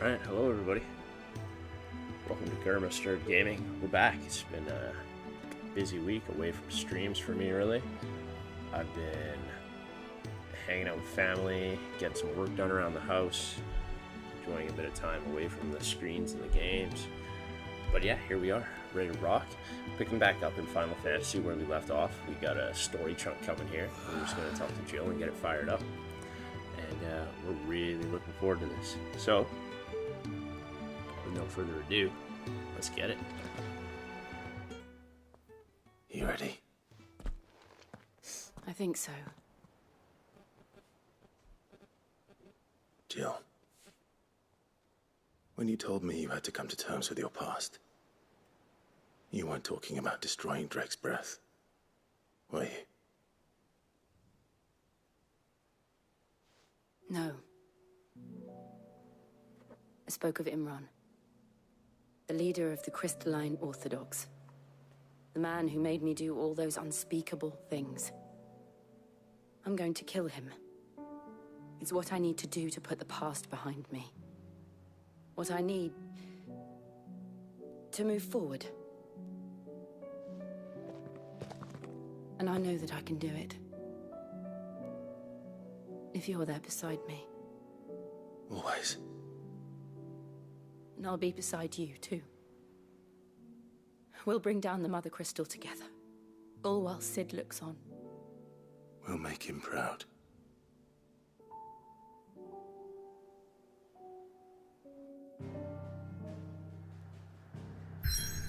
Alright, hello everybody. Welcome to Grr-Must-Errd Gaming. We're back. It's been a busy week away from streams for me, really. I've been hanging out with family, getting some work done around the house, enjoying a bit of time away from the screens and the games. But yeah, here we are, ready to rock. Picking back up in Final Fantasy where we left off. We got a story chunk coming here. We're just going to talk to Jill and get it fired up. And we're really looking forward to this. So, with no further ado, let's get it. You ready? I think so. Jill, when you told me you had to come to terms with your past, you weren't talking about destroying Drake's breath, were you? No. I spoke of Imran, the leader of the Crystalline Orthodox. The man who made me do all those unspeakable things. I'm going to kill him. It's what I need to do to put the past behind me. What I need to move forward. And I know that I can do it. If you're there beside me. Always. And I'll be beside you, too. We'll bring down the Mother Crystal together. All while Sid looks on. We'll make him proud.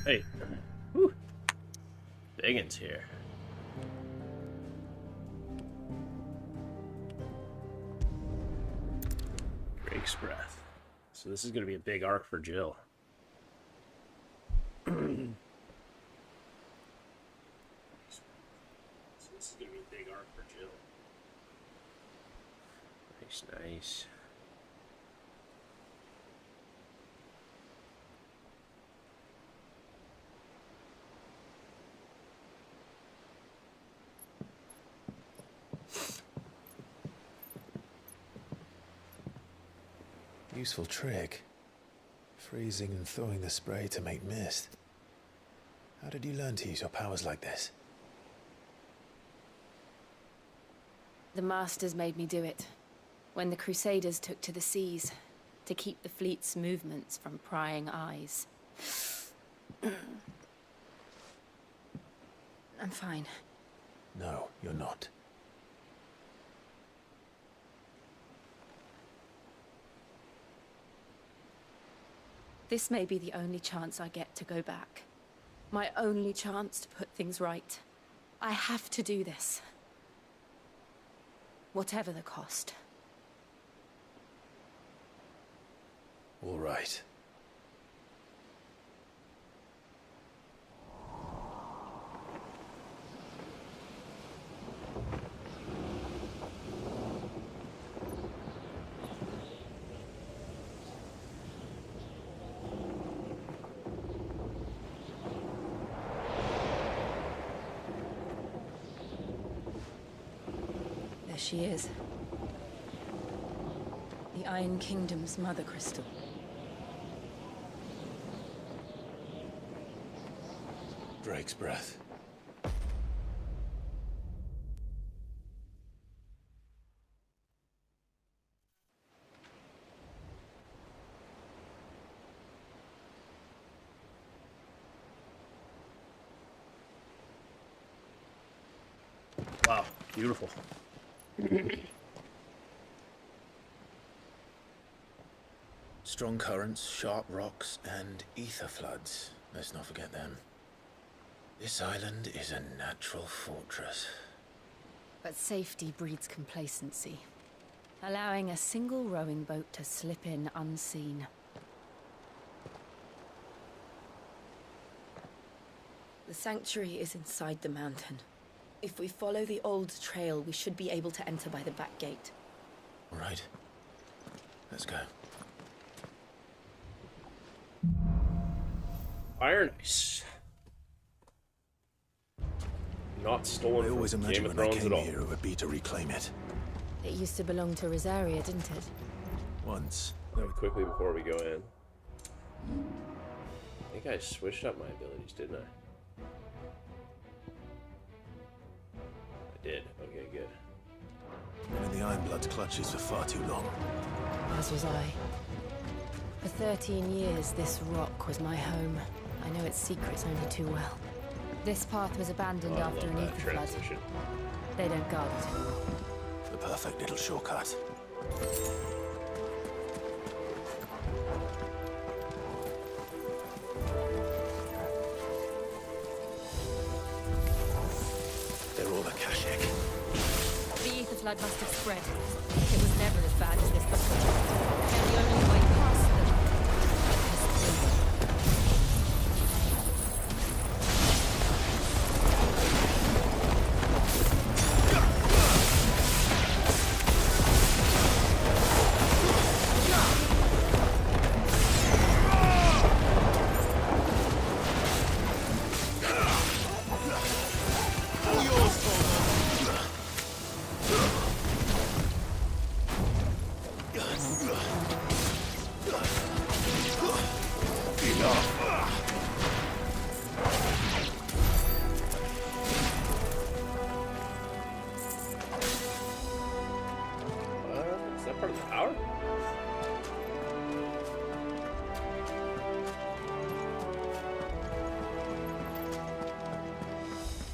Hey. Woo. Biggins here. Drake's breath. So this is going to be a big arc for Jill. So this is going to be a big arc for Jill. Nice, nice. Useful trick. Freezing and thawing the spray to make mist. How did you learn to use your powers like this? The Masters made me do it. When the Crusaders took to the seas, to keep the fleet's movements from prying eyes. I'm fine. No, you're not. This may be the only chance I get to go back. My only chance to put things right. I have to do this. Whatever the cost. All right. There she is. The Iron Kingdom's Mother Crystal. Drake's breath. Wow, beautiful. Strong currents, sharp rocks, and ether floods. Let's not forget them. This island is a natural fortress. But safety breeds complacency. Allowing a single rowing boat to slip in unseen. The sanctuary is inside the mountain. If we follow the old trail, we should be able to enter by the back gate. All right. Let's go. Iron Ice. Not stolen I always from imagined Game of when I Thrones came at all. here it would be to reclaim it. It used to belong to Rosaria, didn't it? Once. quickly before we go in. I think I switched up my abilities, didn't I? I did. Okay, good. Been in the Ironblood's clutches for far too long. As was I. For 13 years, this rock was my home. I know its secrets only too well. This path was abandoned Oh, I after love an that ether flood. transition. They don't guard it. The perfect little shortcut. They're all Akashic. The ether flood must have spread. It was never as bad as this before. And the only way past them is through. Is that part of the power?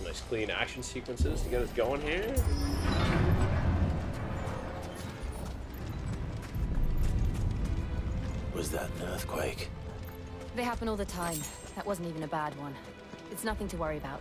Nice clean action sequences to get us going here. Was that an earthquake? They happen all the time. That wasn't even a bad one. It's nothing to worry about.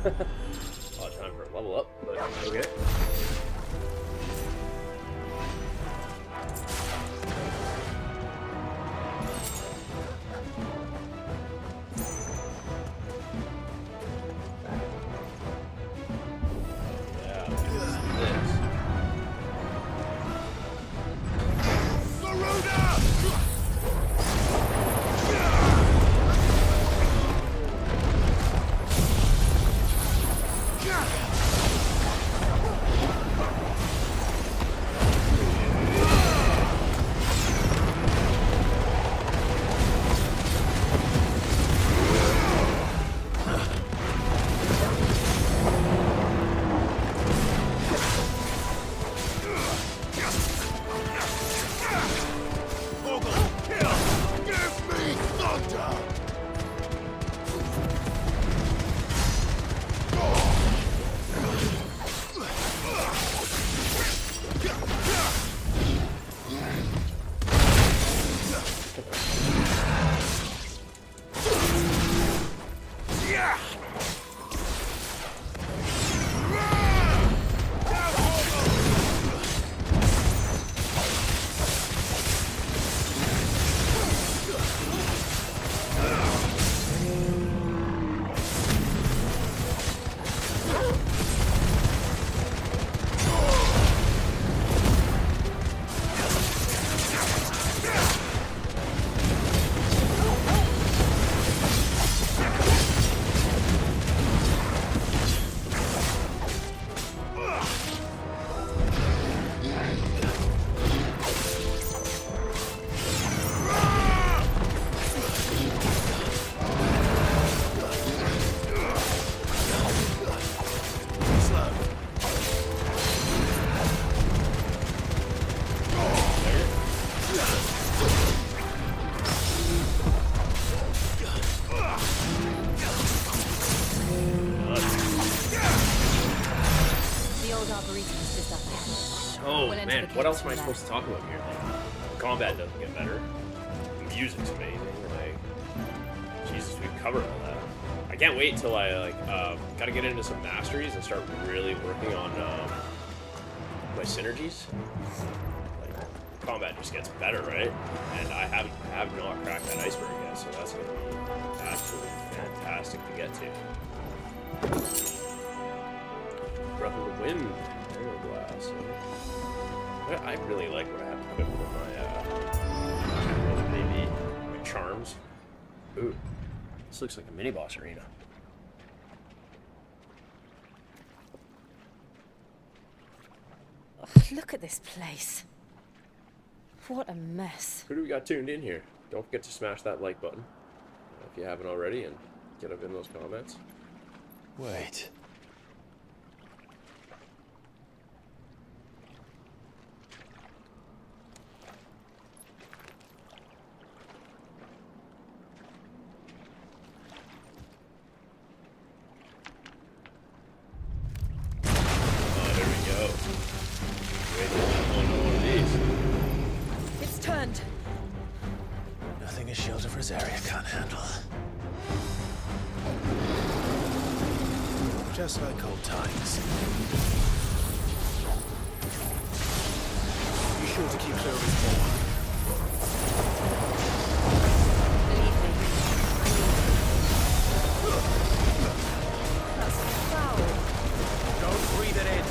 Oh, time for a level up, but okay. Yeah, this. Arboretum's just up ahead. Oh We'll enter man, the what else caves am I from supposed to talk about here? The combat doesn't get better. The music's amazing. Like, Jesus, we've covered all that. I can't wait till I gotta get into some masteries and start really working on my synergies. Like, combat just gets better, right? And I have not cracked that iceberg yet, so that's gonna be absolutely fantastic to get to. Breath of the Wind. Glass. I really like what I have equipped with my charms. Ooh, this looks like a mini boss arena. Ugh, look at this place. What a mess. Who do we got tuned in here? Don't forget to smash that like button if you haven't already, and get up in those comments. Wait. It's turned. Nothing a shield of Rosaria can't handle. Just like old times. Be sure to keep clear of his ball. Believe me. That's foul. Don't breathe it in.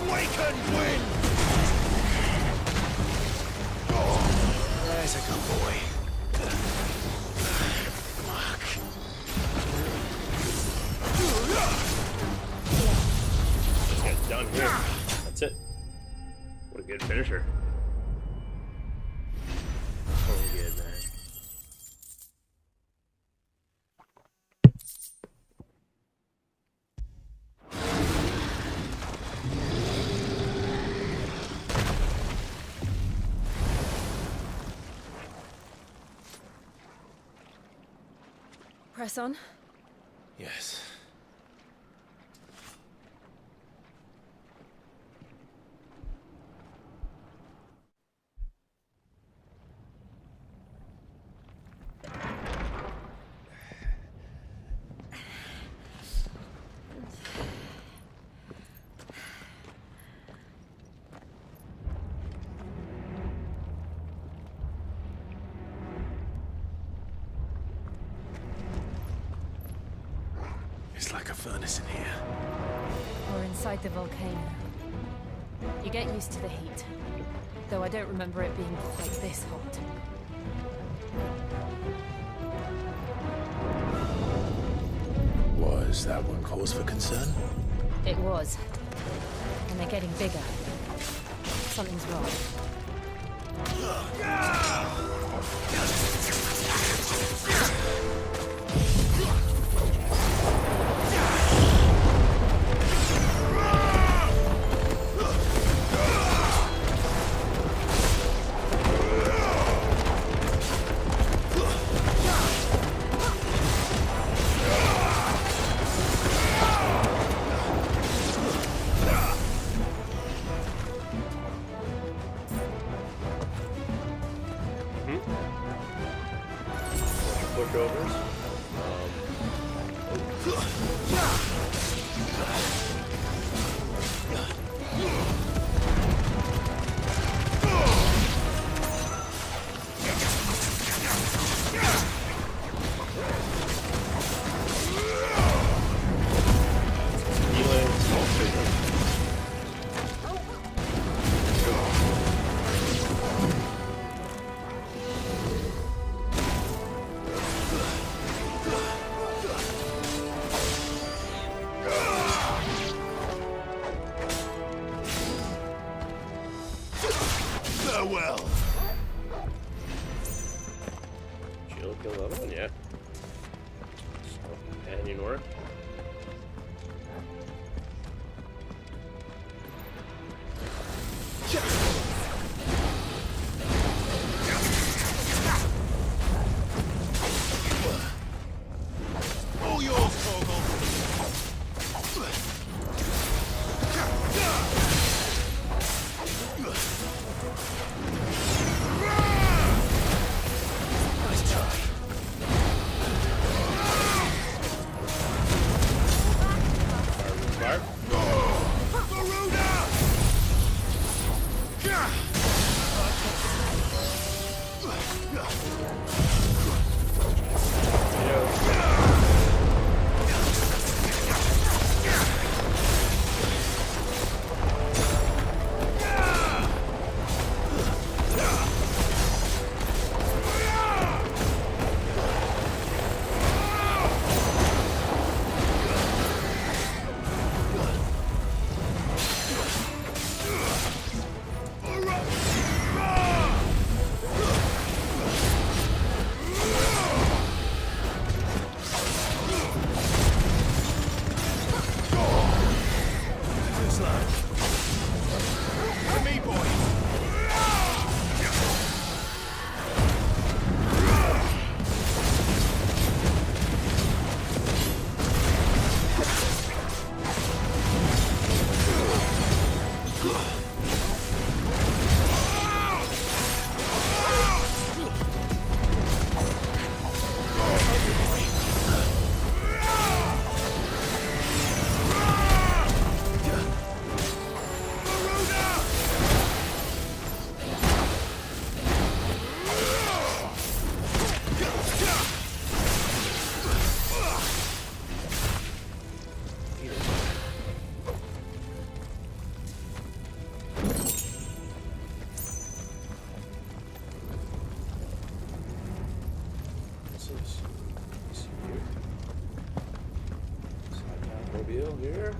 Wake and win! done here. That's it. What a good finisher. So good, man. Press on. Yes. It's like a furnace in here. We're inside the volcano. You get used to the heat. Though I don't remember it being quite this hot. Was that one cause for concern? It was. And they're getting bigger. Something's wrong. Pushovers. Farewell. Jill kill that one, yeah. So, companion work. All yours, Torgal. Nice try. Barb. Here.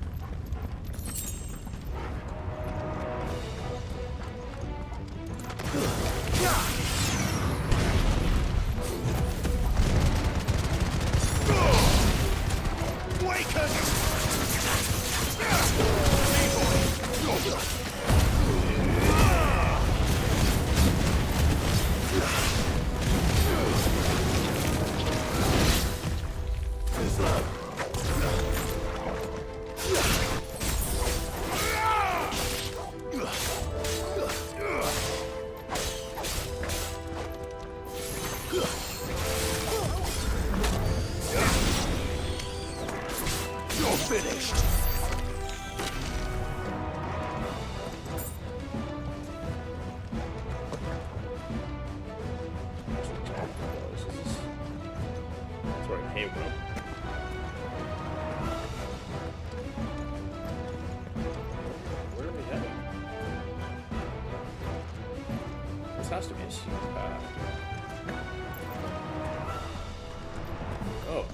This has to be a secret path. Oh.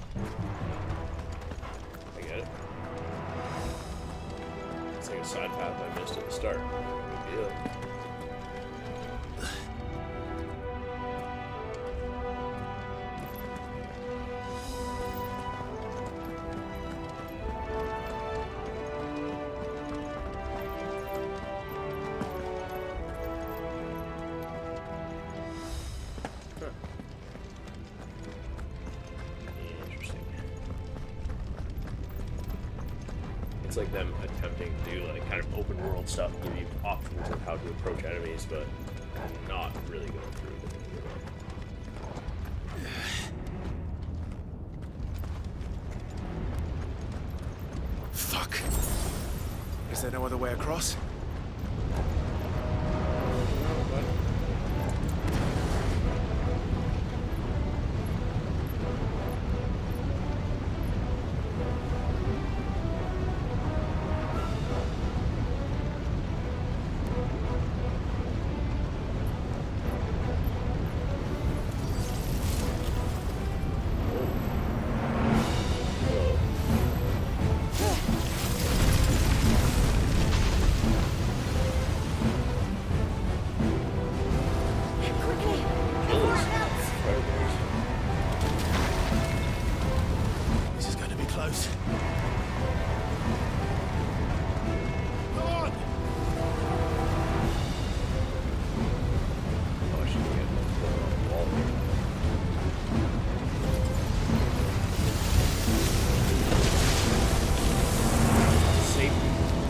I get it. It's like a side path I missed at the start. Good deal. It's like them attempting to do like kind of open world stuff, give you options of how to approach enemies, but not really going through them. Fuck. Is there no other way across? This is going to be close. Come on! Oh, I should get the wall here.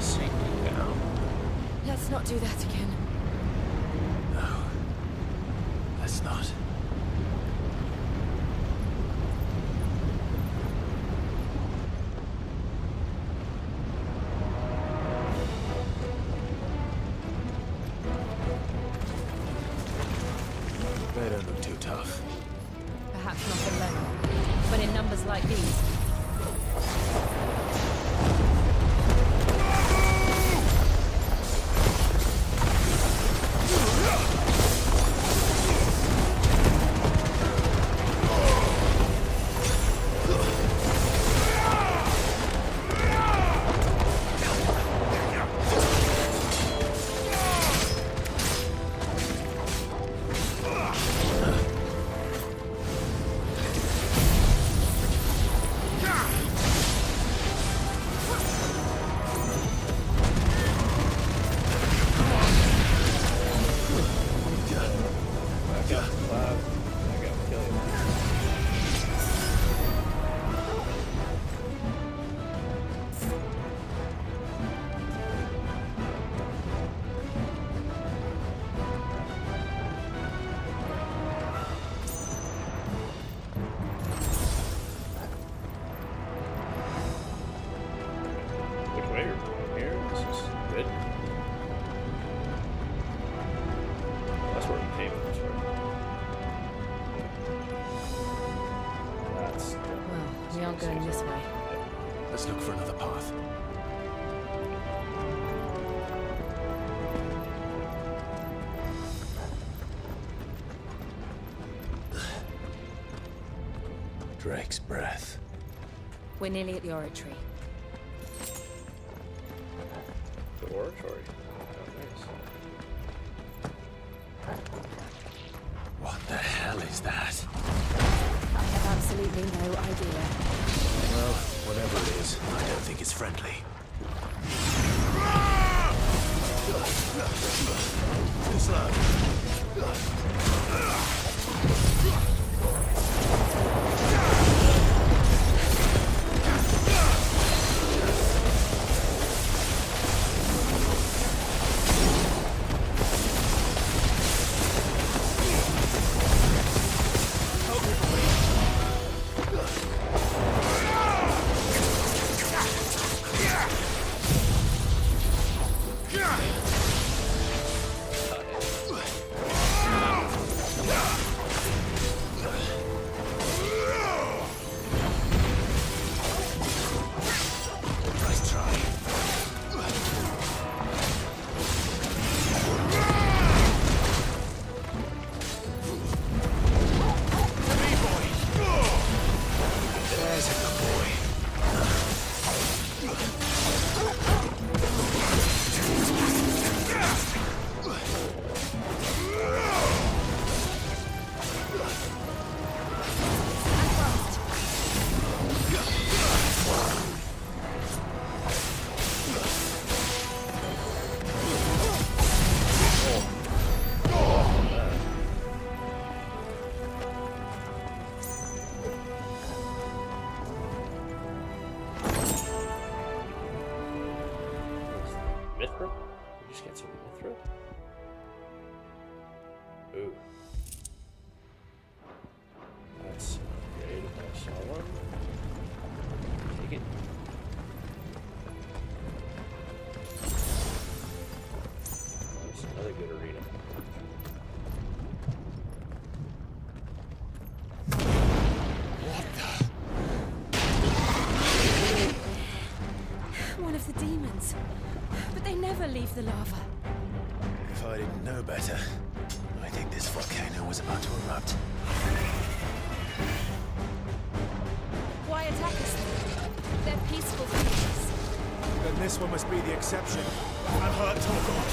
Safety down. Let's not do that again. No. Let's not. They don't look too tough. Perhaps not alone, but in numbers like these. Which way? Here? This is good. That's where we came this way. That's Well, we aren't going this way. Let's look for another path. Drake's breath. We're nearly at the oratory. the oratory. Oh, What the hell is that? I have absolutely no idea. Well, whatever it is, I don't think it's friendly. Too slow. just get some mithril. Ooh. That's not great. I saw one. Take it. That's another good arena. One of the demons. But they never leave the lava. If I didn't know better, I think this volcano was about to erupt. Why attack us? They're peaceful creatures. Then this one must be the exception. I'm hurt, Torgal.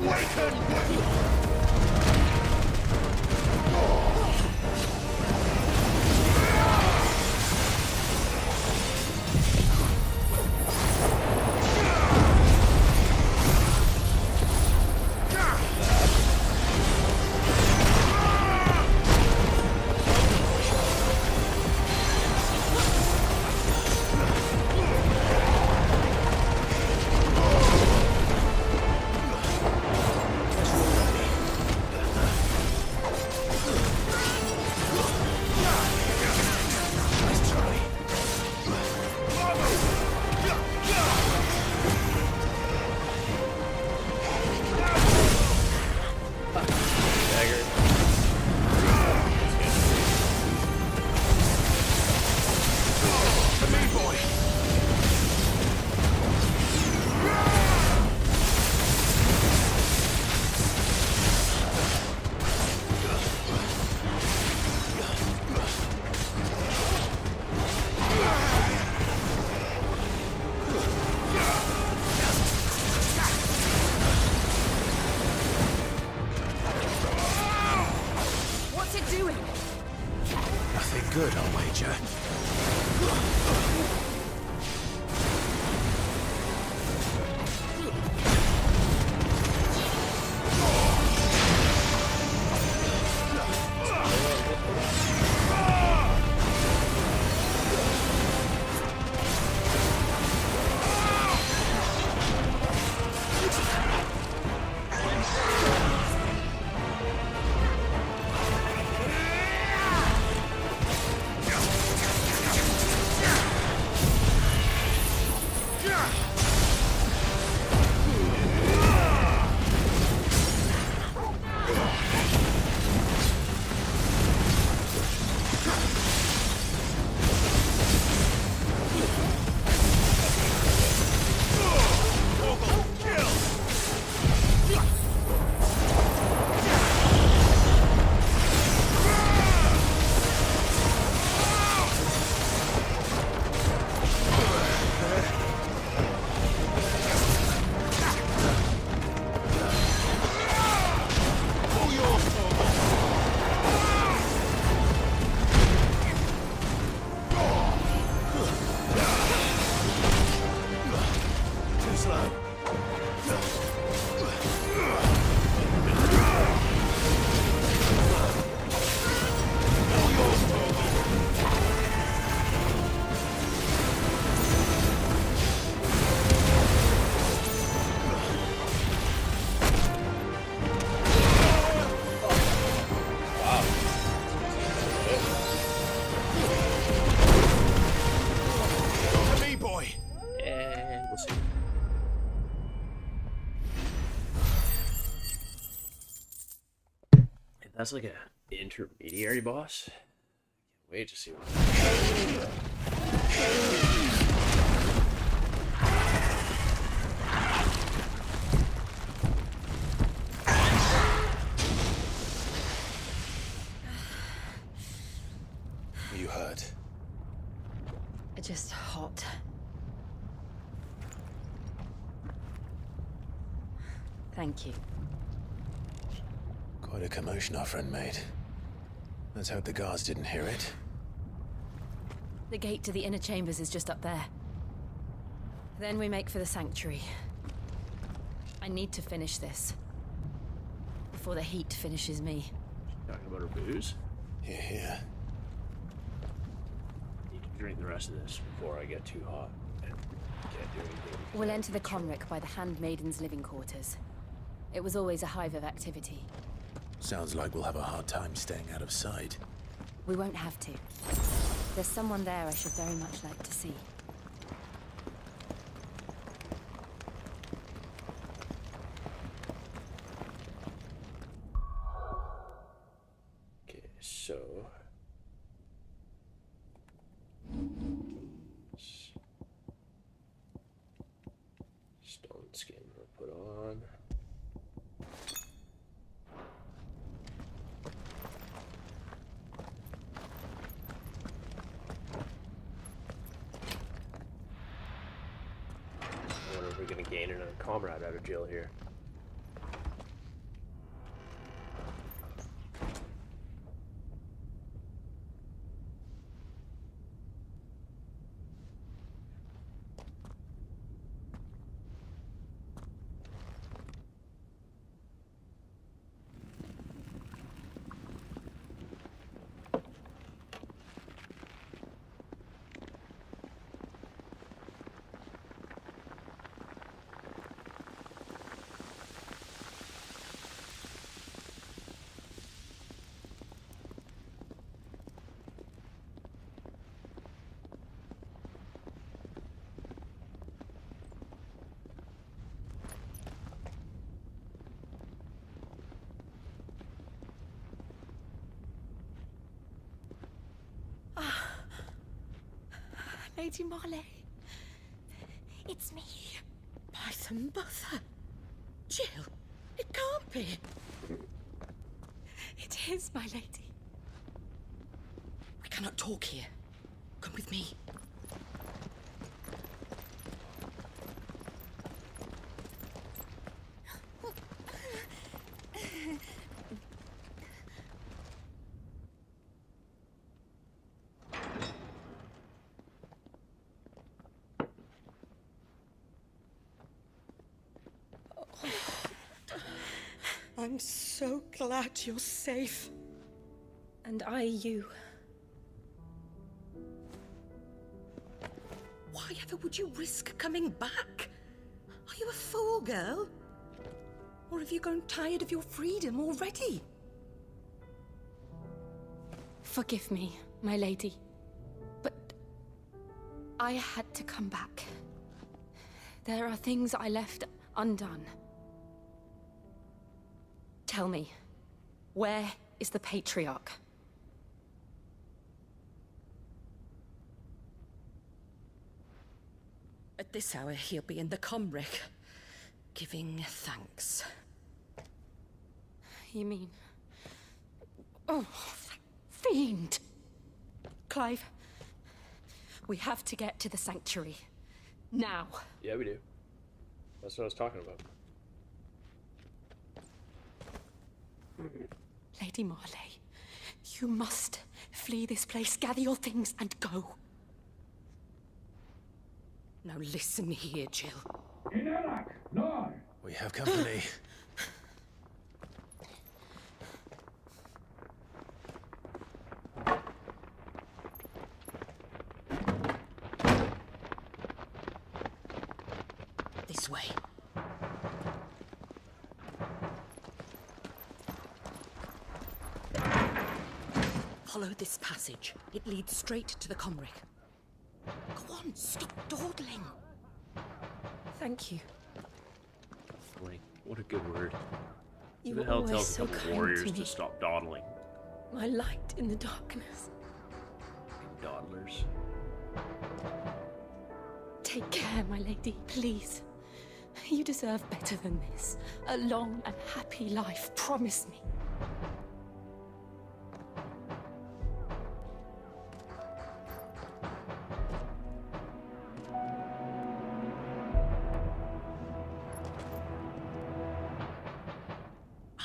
Waken! Good, I'll wager. That's like a intermediary boss. Can't wait to see what. You hurt? Just hot. Thank you. Quite a commotion our friend made. Let's hope the guards didn't hear it. The gate to the inner chambers is just up there. Then we make for the sanctuary. I need to finish this. Before the heat finishes me. Talking about her booze? Here. Need to drink the rest of this before I get too hot. Can't do anything. We'll enter the Conric by the Handmaiden's living quarters. It was always a hive of activity. Sounds like we'll have a hard time staying out of sight. We won't have to. There's someone there I should very much like to see. Okay, so stone skin we'll put on. I wonder if we're gonna gain another comrade out of jail here. Lady Marley, it's me. By the mother. Jill, it can't be. It is, my lady. We cannot talk here. Come with me. I'm so glad you're safe. And I you. Why ever would you risk coming back? Are you a fool, girl? Or have you grown tired of your freedom already? Forgive me, my lady. But I had to come back. There are things I left undone. Tell me, where is the Patriarch? At this hour, he'll be in the Comric, giving thanks. You mean... Oh, that fiend! Clive, we have to get to the sanctuary. Now. Yeah, we do. That's what I was talking about. Lady Marley, you must flee this place, gather your things, and go. Now listen here, Jill. We have company. This way. Follow this passage. It leads straight to the Comric. Go on, stop dawdling. Thank you. Like, what a good word. You Who the were hell always tells so a couple kind warriors to me. to stop dawdling? My light in the darkness. Dawdlers. Take care, my lady, please. You deserve better than this. A long and happy life, promise me.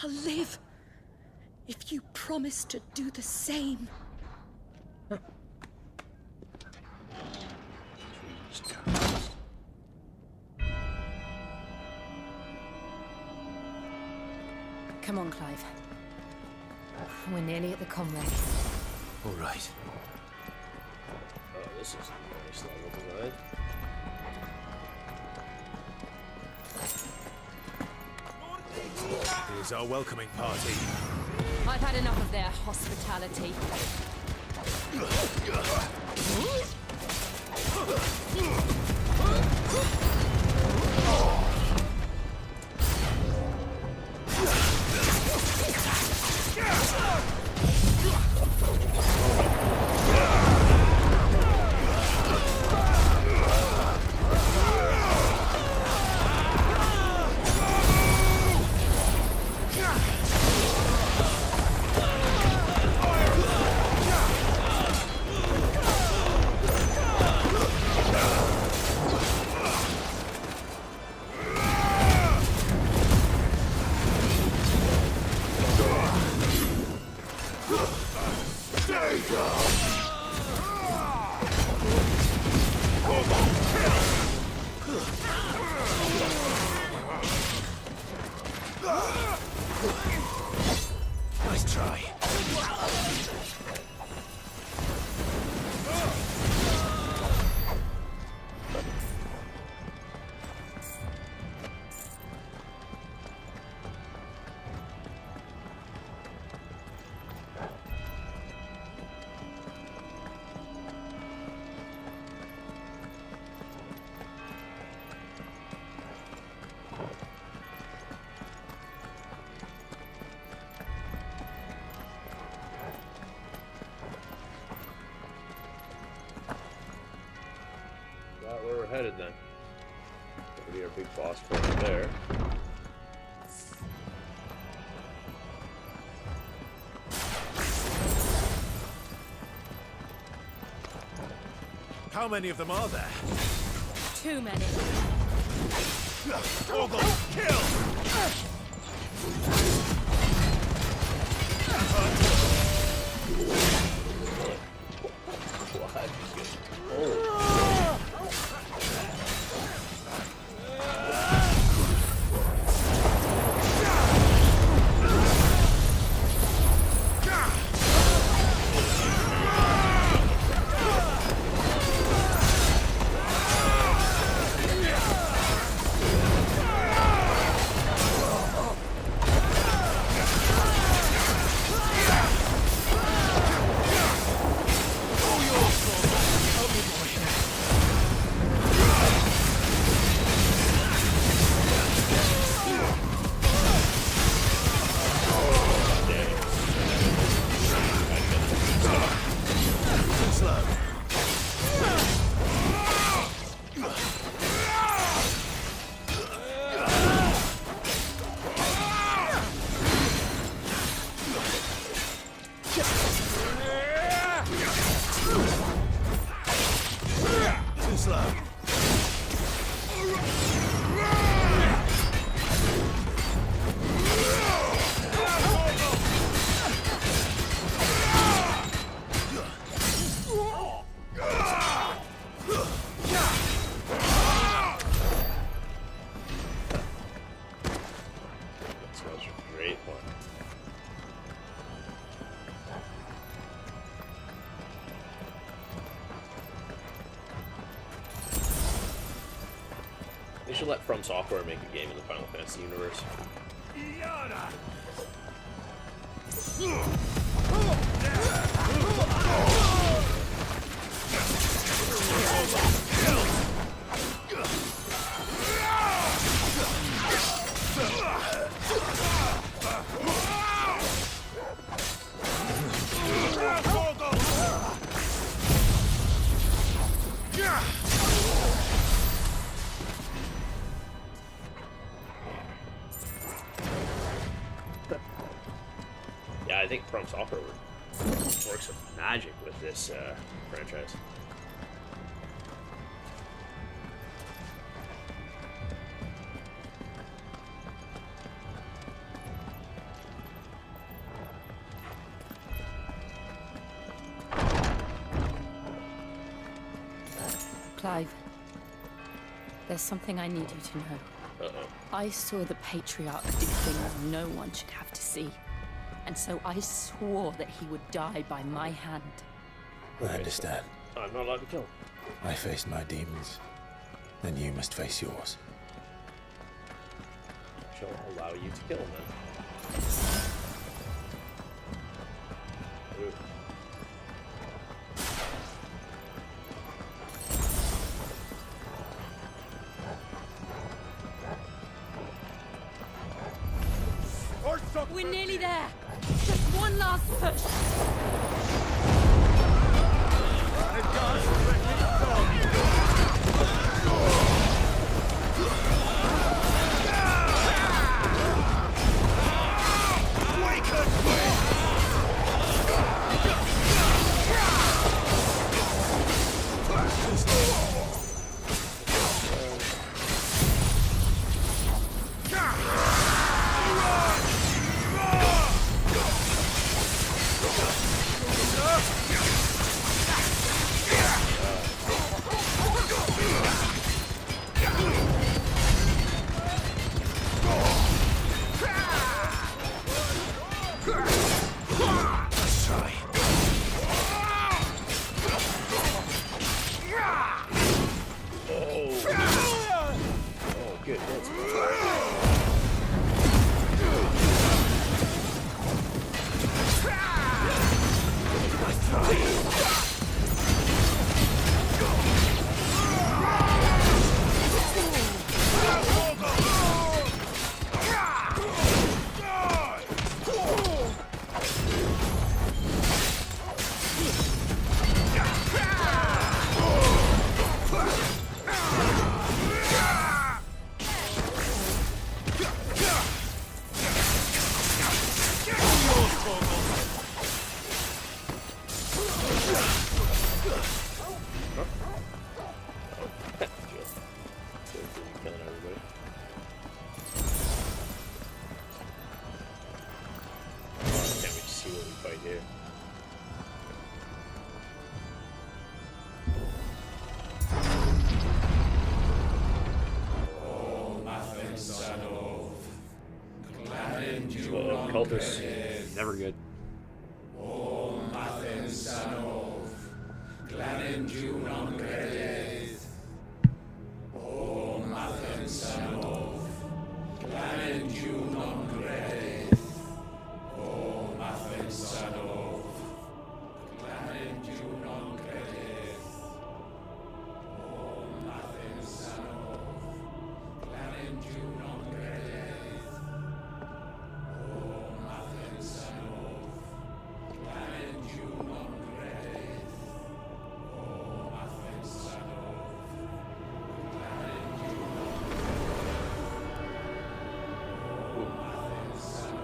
I'll live if you promise to do the same. Come on, Clive. We're nearly at the Comric. All right. Oh, this is a nice level design. is our welcoming party. I've had enough of their hospitality. Nice try. That where we're headed then. That'll be our big boss fight there. How many of them are there? Too many. Orgle, kill! What? Oh. They should let From Software make a game in the Final Fantasy universe. Yeah, I think From Software works with magic with this franchise. Clive, there's something I need you to know. Uh-oh. I saw the Patriarch do things no one should have to see. And so I swore that he would die by my hand. I understand. I'm not allowed to kill him. I faced my demons. Then you must face yours. She'll allow you to kill him then. Ooh. We're nearly there. Just one last push. Good hits. Killing everybody. Oh, can't wait to see what we fight here. Whoa, cultists. Never good.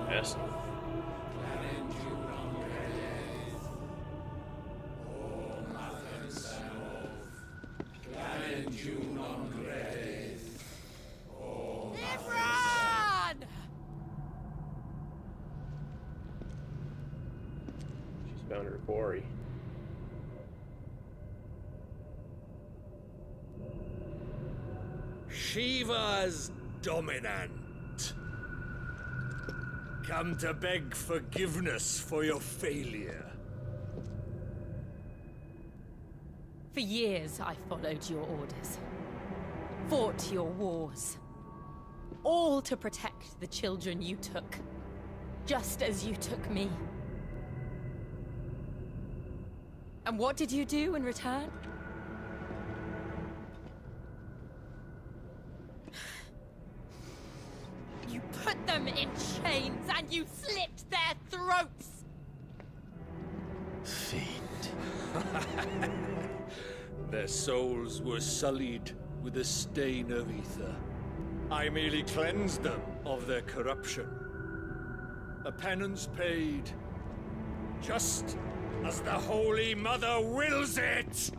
Yes. She's found her quarry. Shiva's dominant. Come to beg forgiveness for your failure. For years, I followed your orders. Fought your wars. All to protect the children you took. Just as you took me. And what did you do in return? You put them in chains and you slit their throats! Fiend. Their souls were sullied with a stain of ether. I merely cleansed them of their corruption. A penance paid, just as the Holy Mother wills it!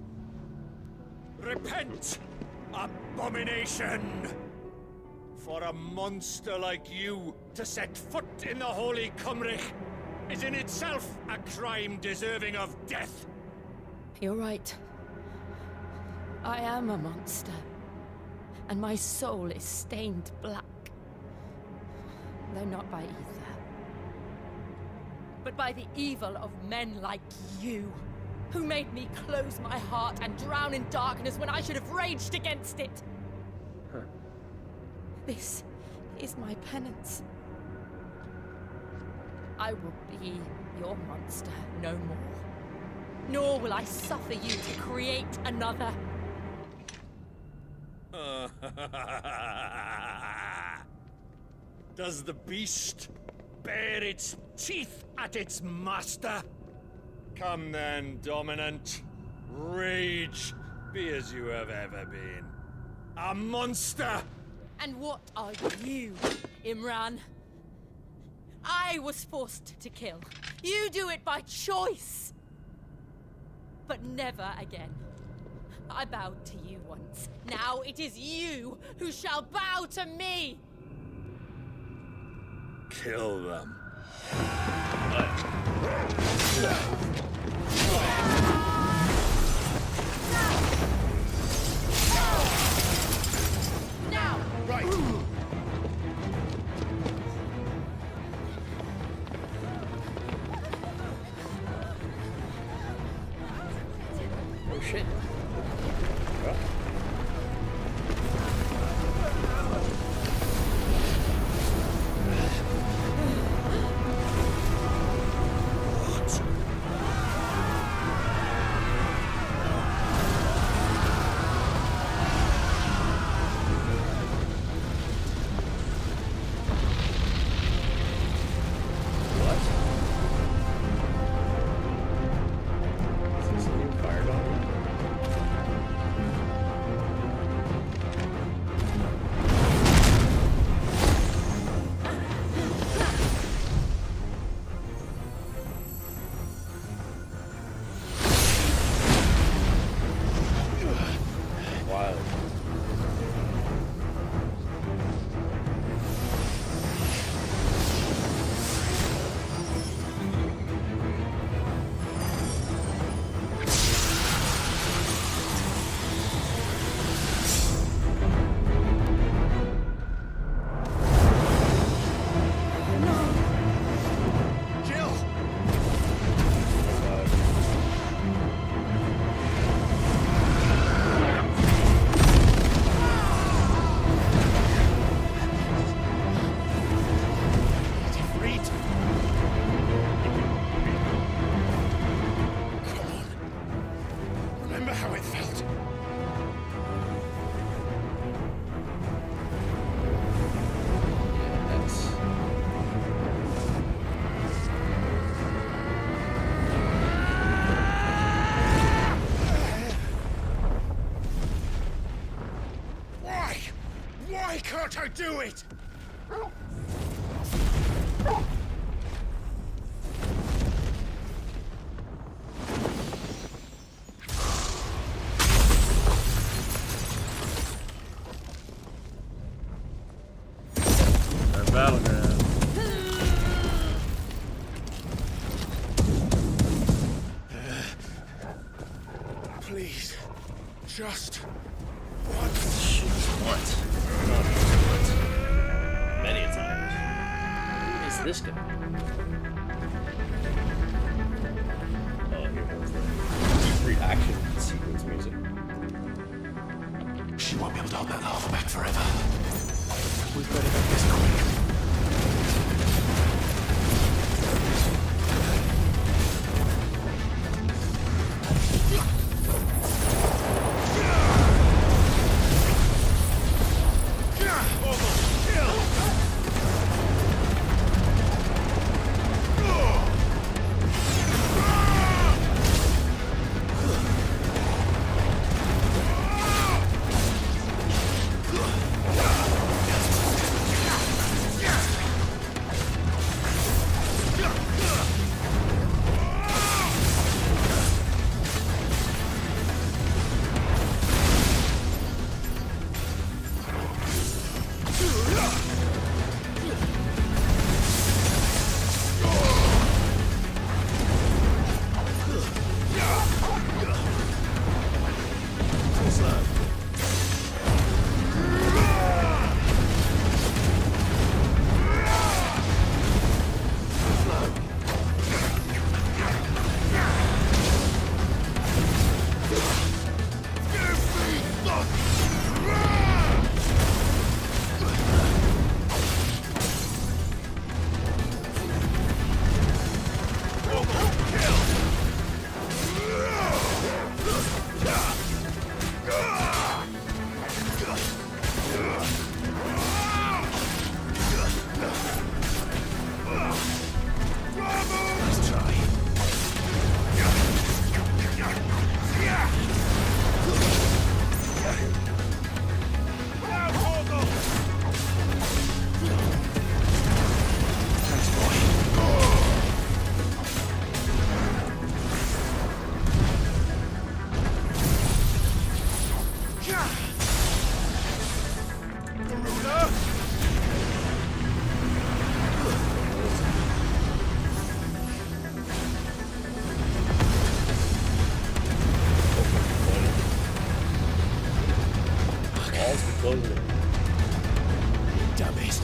Repent, abomination! For a monster like you to set foot in the Holy Cymric is in itself a crime deserving of death. You're right. I am a monster. And my soul is stained black. Though not by ether. But by the evil of men like you, who made me close my heart and drown in darkness when I should have raged against it. Huh. This is my penance. I will be your monster no more. Nor will I suffer you to create another. Does the beast bare its teeth at its master? Come then, Dominant. Rage, be as you have ever been. A monster! And what are you, Imran? I was forced to kill. You do it by choice. But never again. I bowed to you once. Now it is you who shall bow to me! Kill them. Now! Right. Oh shit. Well, what? Is this a new fire dog? Wild. Jill! Reed! Come on. Remember how it felt? Yeah, that's... Why? Why can't I do it? Our battleground. Please. Just Once. Many a time. Who is this guy? Oh, here comes the reaction sequence music. She won't be able to hold that lava back forever. We've got to make this quick. closing it. Dummies.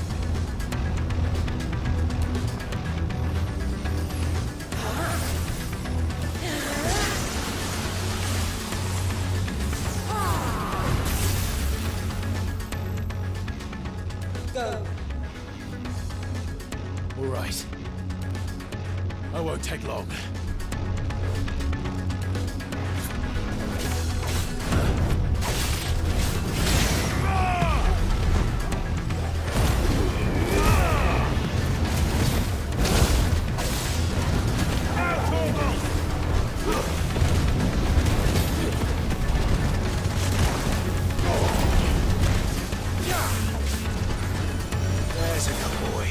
Go. All right. I won't take long. There's a good boy.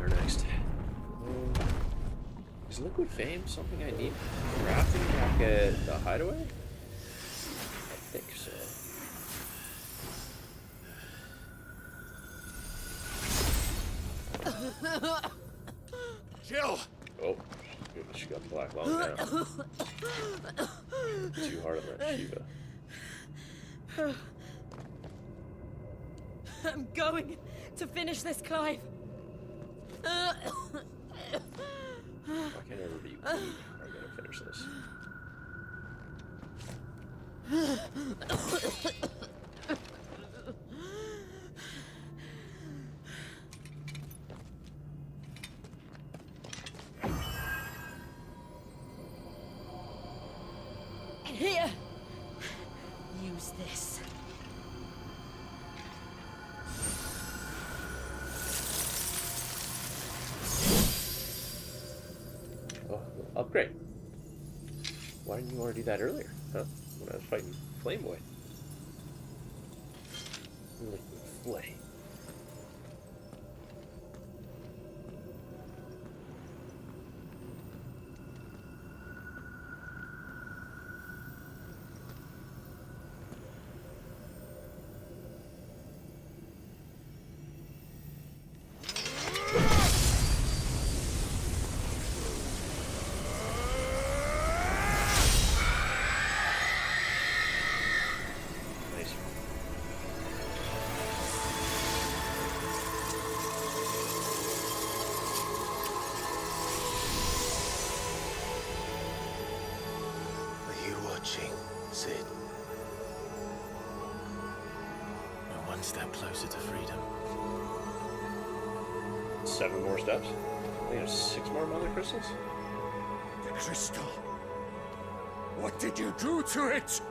are next. Is liquid fame something I need crafting back at the hideaway? I think so. Jill! Oh, goodness, she got black lung now. Too hard on that Shiva. I'm going to finish this, Clive. Why can't everybody eat? I'm gonna finish this. Here. Use this. Oh, upgrade. Why didn't you want to do that earlier, huh? When I was fighting Flame Boy. Liquid flame. Nice. Are you watching, Sid? We're one step closer to freedom. 7 more steps? I think there's 6 more mother crystals? The crystal. What did you do to it?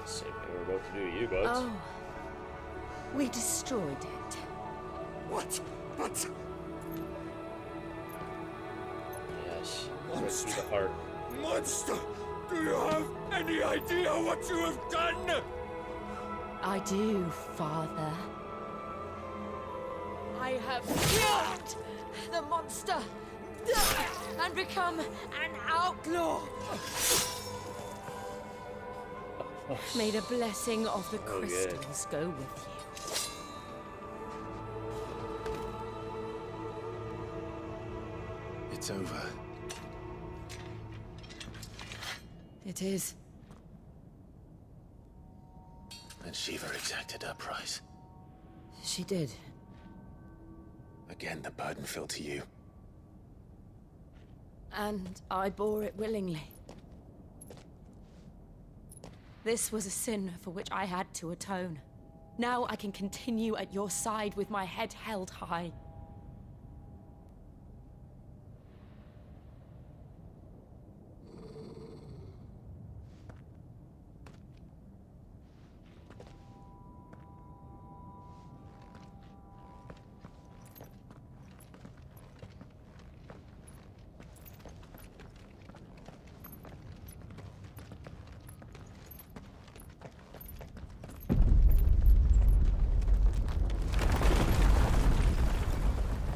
Same thing we're about to do to you, buds. Oh. We destroyed it. What? But Yes. Right through the heart. monster, do you have any idea what you have done? I do, Father. I have killed the monster and become an outlaw. May the blessing of the Oh, good. crystals go with you. It's over. It is. And Shiva exacted her price. She did. Again, the burden fell to you. And I bore it willingly. This was a sin for which I had to atone. Now I can continue at your side with my head held high.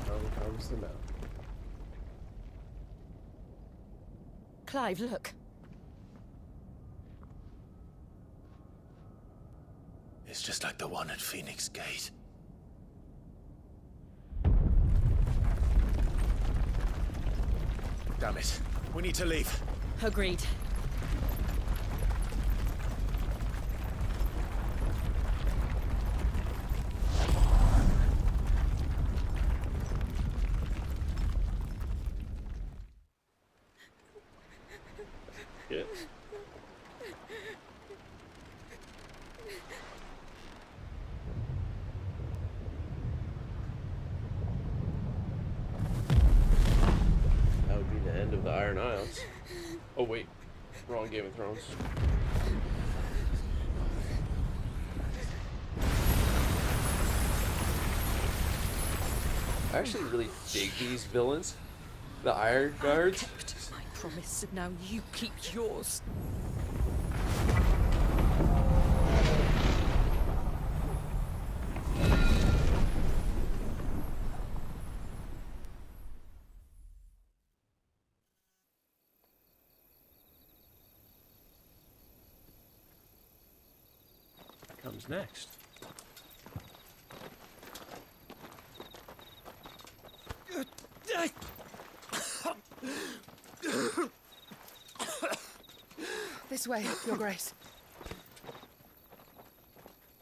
Down comes the mountain. Clive, look. It's just like the one at Phoenix Gate. Damn it. We need to leave. Agreed. Yeah. That would be the end of the Iron Isles. Oh wait, wrong Game of Thrones. I actually really dig these villains. The Iron Guards. I kept my promise, and now you keep yours. comes next. This way, Your Grace.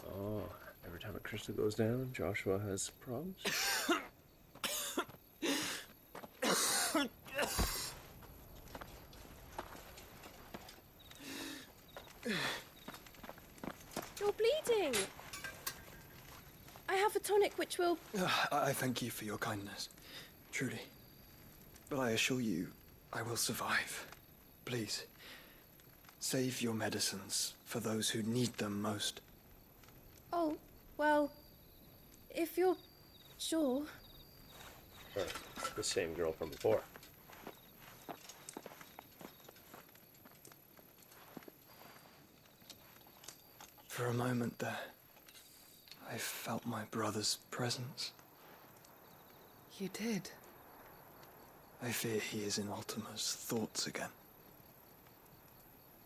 Oh, every time a crystal goes down, Joshua has problems. You're bleeding. I have a tonic which will... I thank you for your kindness, truly. But I assure you, I will survive. Please, save your medicines for those who need them most. Oh, well, if you're sure. The same girl from before. For a moment there, I felt my brother's presence. You did? I fear he is in Ultima's thoughts again.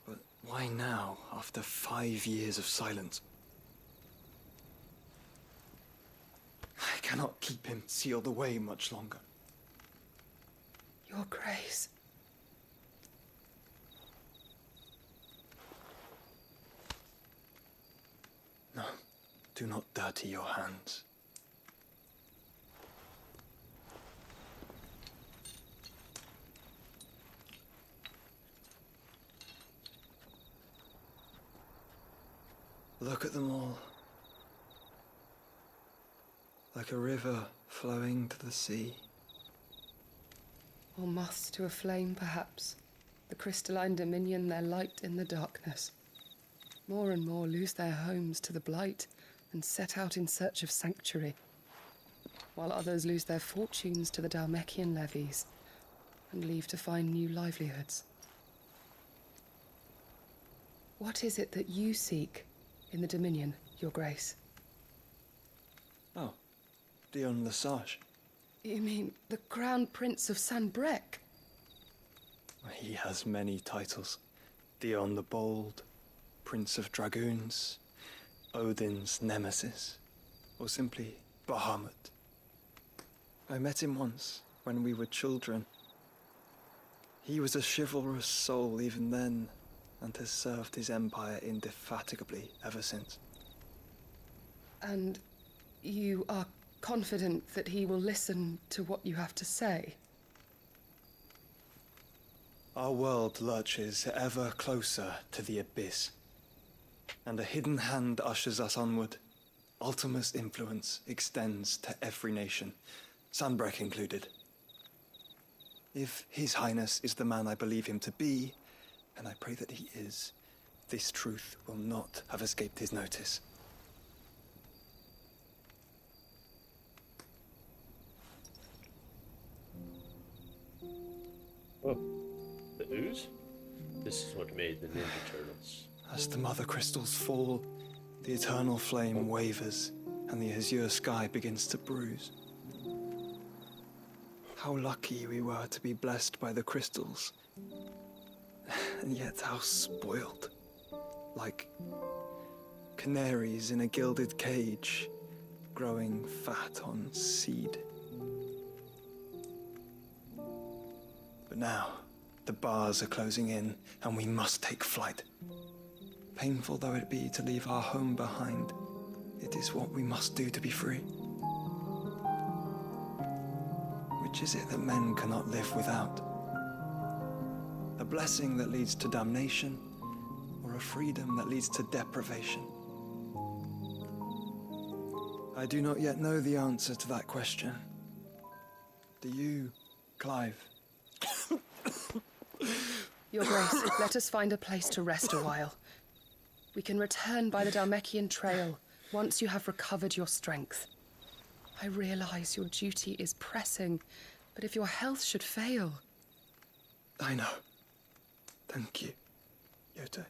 But why now, after 5 years of silence? I cannot keep him sealed away much longer. Your Grace. No, do not dirty your hands. Look at them all. Like a river flowing to the sea. Or moths to a flame, perhaps. The crystalline dominion their light in the darkness. More and more lose their homes to the blight and set out in search of sanctuary, while others lose their fortunes to the Dhalmekian levies and leave to find new livelihoods. What is it that you seek in the Dominion, Your Grace? Oh, Dion Lesage. You mean the Crown Prince of Sanbreque? He has many titles. Dion the Bold, Prince of Dragoons, Odin's Nemesis, or simply Bahamut. I met him once, when we were children. He was a chivalrous soul even then, and has served his empire indefatigably ever since. And you are confident that he will listen to what you have to say? Our world lurches ever closer to the abyss, and a hidden hand ushers us onward. Ultima's influence extends to every nation, Sanbreque included. If His Highness is the man I believe him to be, and I pray that he is, this truth will not have escaped his notice. Oh, the ooze? This is what made the Ninja Turtles. As the mother crystals fall, the eternal flame wavers, and the azure sky begins to bruise. How lucky we were to be blessed by the crystals. And yet how spoiled. Like canaries in a gilded cage, growing fat on seed. But now, the bars are closing in, and we must take flight. Painful though it be to leave our home behind, it is what we must do to be free. Which is it that men cannot live without? A blessing that leads to damnation, or a freedom that leads to deprivation? I do not yet know the answer to that question. Do you, Clive? Your Grace, let us find a place to rest a while. We can return by the Dhalmekian trail once you have recovered your strength. I realize your duty is pressing, but if your health should fail... I know. Thank you, Yote.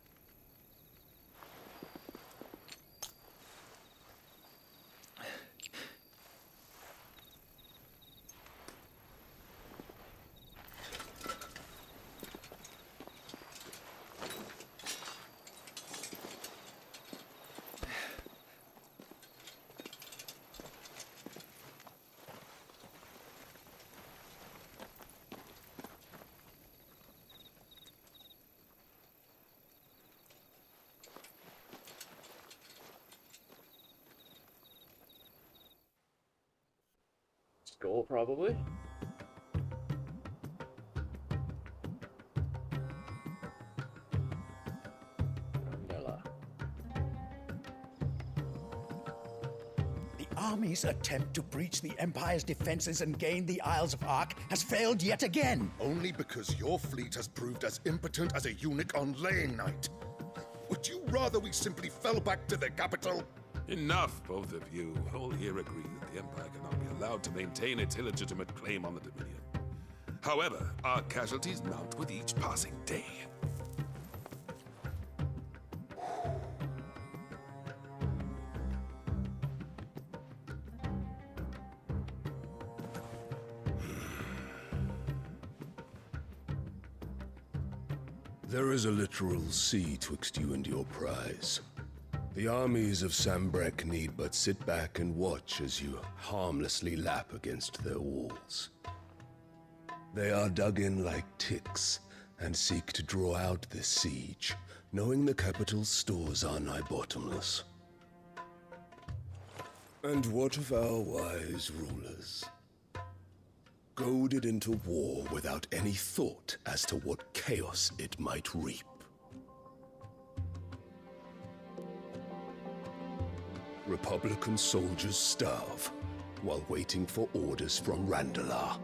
goal, probably. The army's attempt to breach the Empire's defenses and gain the Isles of Ark has failed yet again. Only because your fleet has proved as impotent as a eunuch on laying night. Would you rather we simply fell back to the capital? Enough, both of you. All here agree that the Empire cannot be allowed to maintain its illegitimate claim on the Dominion. However, our casualties mount with each passing day. There is a literal sea twixt you and your prize. The armies of Sambrek need but sit back and watch as you harmlessly lap against their walls. They are dug in like ticks and seek to draw out this siege, knowing the capital's stores are nigh bottomless. And what of our wise rulers? Goaded into war without any thought as to what chaos it might reap. Republican soldiers starve while waiting for orders from Randalar.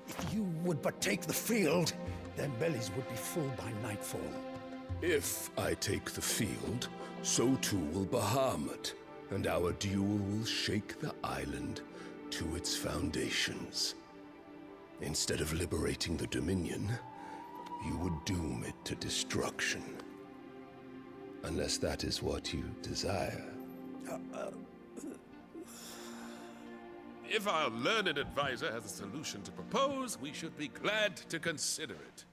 If you would but take the field, their bellies would be full by nightfall. If I take the field, so too will Bahamut, and our duel will shake the island to its foundations. Instead of liberating the Dominion, you would doom it to destruction. Unless that is what you desire. If our learned advisor has a solution to propose, we should be glad to consider it.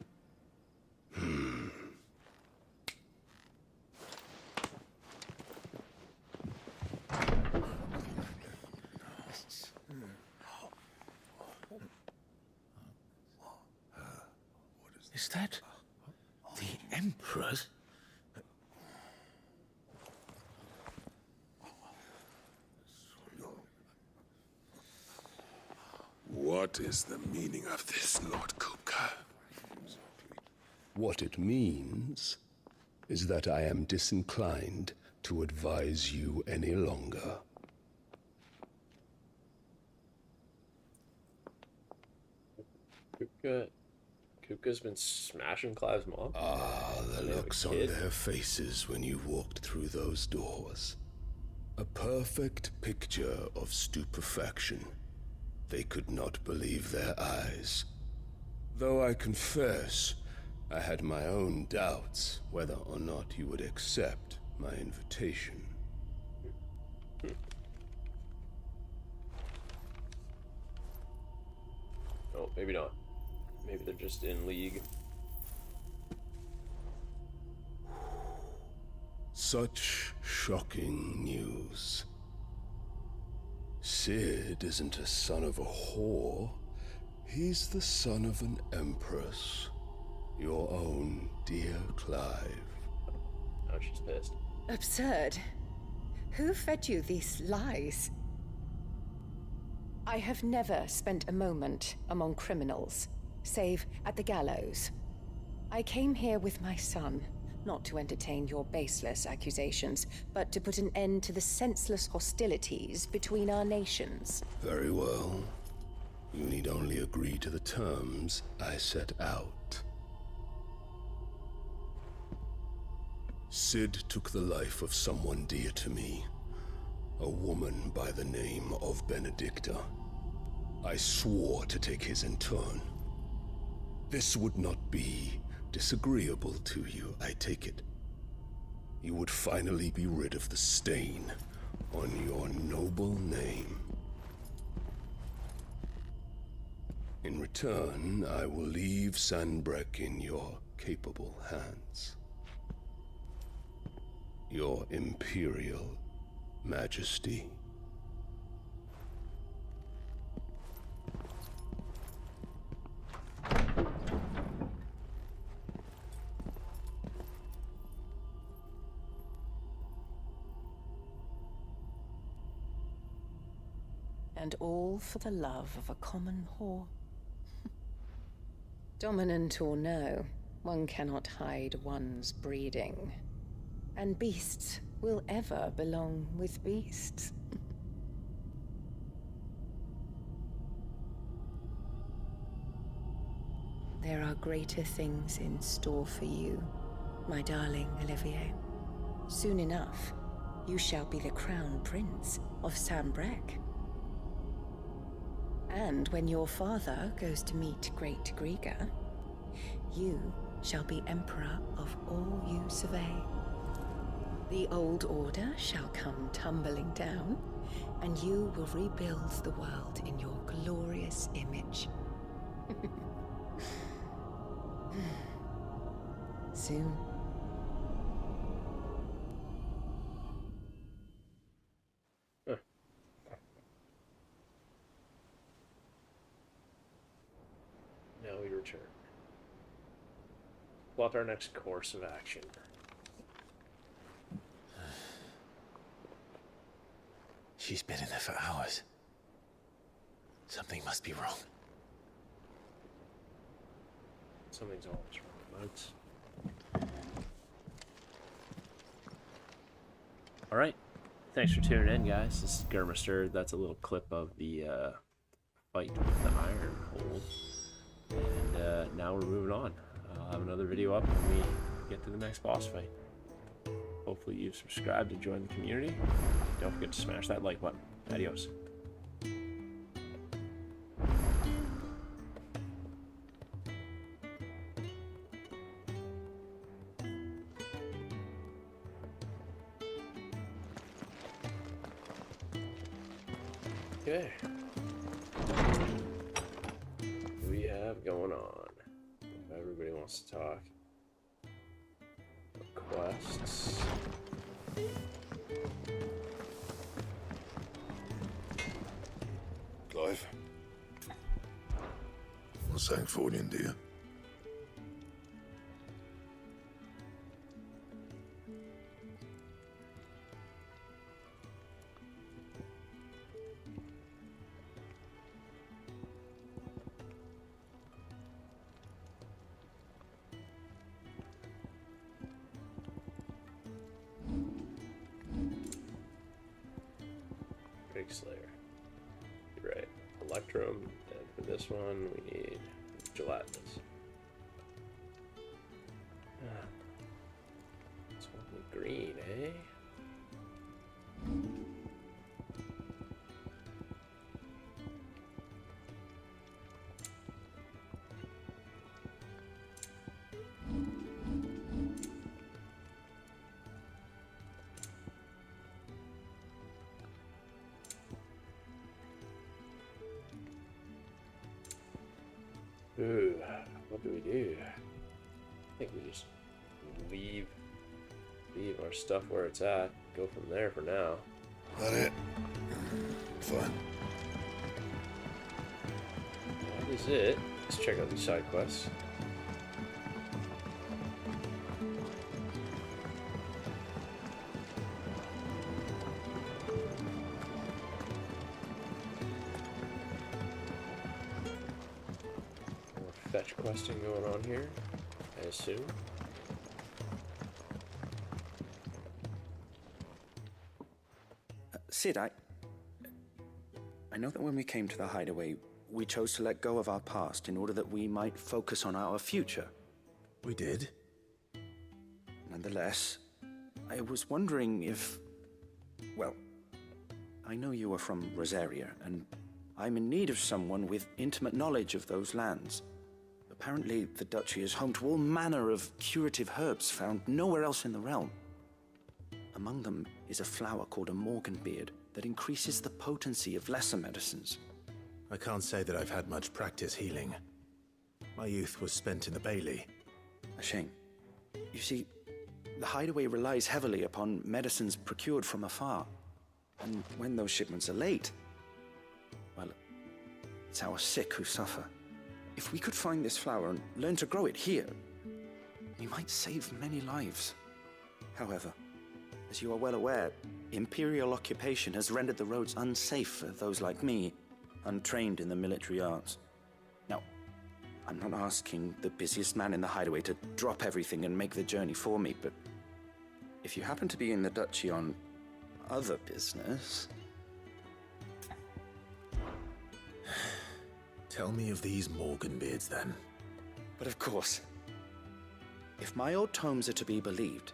Is that the Emperor's? What is the meaning of this, Lord Kupka? What it means is that I am disinclined to advise you any longer. Kupka's been smashing Clive's mom? Ah, the looks on their faces when you walked through those doors. A perfect picture of stupefaction. They could not believe their eyes. Though I confess, I had my own doubts whether or not you would accept my invitation. Oh, maybe not. Maybe they're just in league. Such shocking news. Sid isn't a son of a whore. He's the son of an empress. Your own dear Clive. Now she's pissed. Absurd. Who fed you these lies? I have never spent a moment among criminals, save at the gallows. I came here with my son, not to entertain your baseless accusations, but to put an end to the senseless hostilities between our nations. Very well. You need only agree to the terms I set out. Sid took the life of someone dear to me, a woman by the name of Benedicta. I swore to take his in turn. This would not be disagreeable to you, I take it. You would finally be rid of the stain on your noble name. In return, I will leave Sanbreque in your capable hands. Your Imperial Majesty. And all for the love of a common whore. Dominant or no, one cannot hide one's breeding. And beasts will ever belong with beasts. There are greater things in store for you, my darling Olivier. Soon enough, you shall be the crown prince of Sambrec. And when your father goes to meet Great Grieger, you shall be emperor of all you survey. The old order shall come tumbling down, and you will rebuild the world in your glorious image. Soon. Now we return. Plot our next course of action. She's been in there for hours. Something must be wrong. Something's always wrong, Moats. Alright. Thanks for tuning in, guys. This is Grr-Must-Errd. That's a little clip of the fight with the Iron Hold. And now we're moving on. I'll have another video up when we get to the next boss fight. Hopefully you've subscribed and joined the community. Don't forget to smash that like button. Adios. Okay. What do we have going on? If everybody wants to talk. Quests. Clive. What's that for you, dear? Big Slayer. You're right. Electrum, and for this one we need gelatinous. This one with green, eh? Ooh, what do we do? I think we just leave our stuff where it's at. Go from there for now. That it? Fine. That is it. Let's check out these side quests. Fetch questing going on here, I assume. Sid, I know that when we came to the hideaway, we chose to let go of our past in order that we might focus on our future. We did. Nonetheless, I was wondering if... Well, I know you are from Rosaria, and I'm in need of someone with intimate knowledge of those lands. Apparently, the Duchy is home to all manner of curative herbs found nowhere else in the realm. Among them is a flower called a Morganbeard that increases the potency of lesser medicines. I can't say that I've had much practice healing. My youth was spent in the Bailey. A shame. You see, the hideaway relies heavily upon medicines procured from afar. And when those shipments are late, well, it's our sick who suffer. If we could find this flower and learn to grow it here, we might save many lives. However, As you are well aware, Imperial occupation has rendered the roads unsafe for those like me, untrained in the military arts. Now, I'm not asking the busiest man in the hideaway to drop everything and make the journey for me, but if you happen to be in the Duchy on other business... Tell me of these Morganbeards, then. But of course, if my old tomes are to be believed,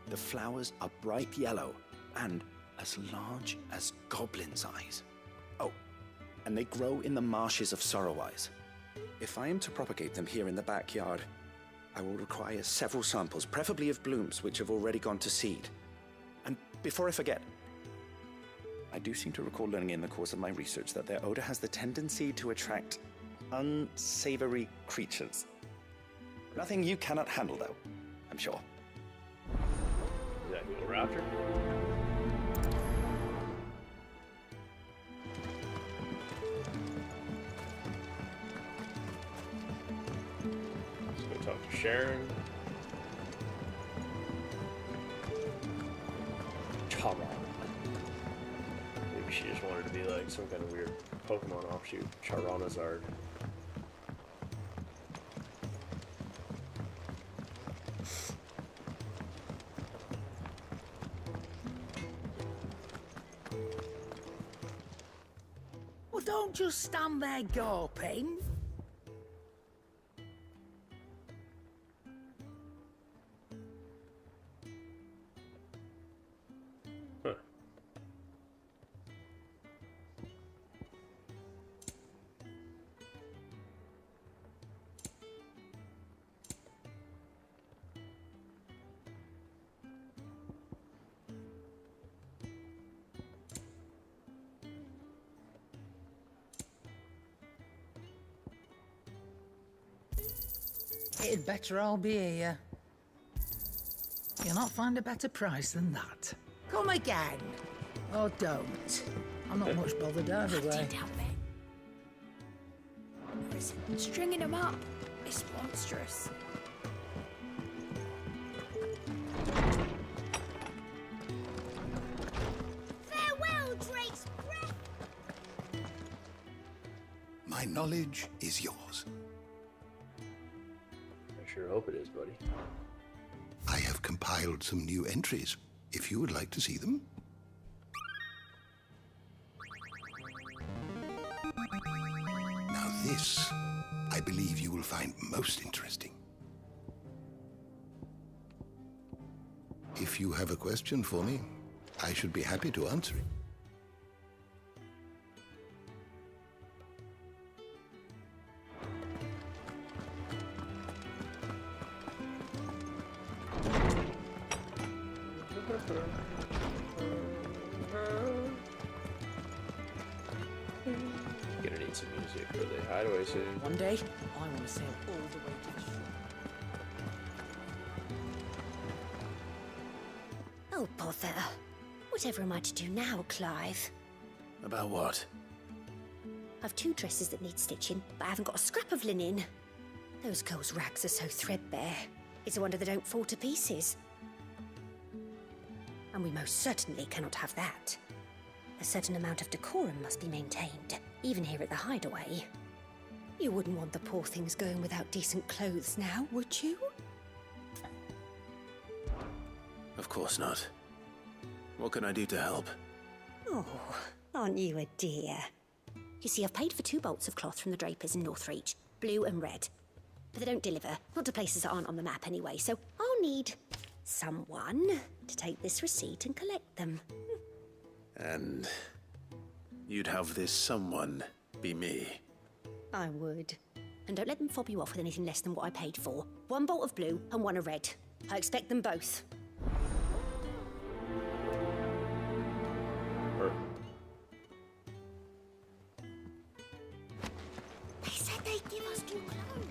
the flowers are bright yellow and as large as goblins' eyes. Oh, and they grow in the marshes of Sorrowwise. If I am to propagate them here in the backyard, I will require several samples, preferably of blooms which have already gone to seed. And before I forget, I do seem to recall learning in the course of my research that their odor has the tendency to attract unsavory creatures. Nothing you cannot handle, though, I'm sure. Is that a raptor? Let's go talk to Sharon. Chara. Maybe she just wanted to be like some kind of weird Pokemon offshoot. Charizard. Well, don't just stand there gawping. Huh. It'd better all be here. You'll not find a better price than that. Come again. Or don't. I'm not much bothered either way. Stringing them up. It's monstrous. Farewell, Drake's breath! My knowledge is yours. I sure hope it is, buddy. I have compiled some new entries, if you would like to see them. Now this, I believe you will find most interesting. If you have a question for me, I should be happy to answer it. Gonna need some music for the hideaway soon. One day, I want to sail all the way to the shore. Oh, bother. Whatever am I to do now, Clive? About what? I've 2 dresses that need stitching, but I haven't got a scrap of linen. Those girls' rags are so threadbare. It's a wonder they don't fall to pieces. And we most certainly cannot have that. A certain amount of decorum must be maintained, even here at the hideaway. You wouldn't want the poor things going without decent clothes now, would you? Of course not. What can I do to help? Oh, aren't you a dear? You see, I've paid for 2 bolts of cloth from the drapers in Northreach, blue and red. But they don't deliver, not to places that aren't on the map anyway, so I'll need someone to take this receipt and collect them. And you'd have this someone be me. I would. And don't let them fob you off with anything less than what I paid for. 1 bolt of blue and 1 of red. I expect them both. They said they'd give us new clothes.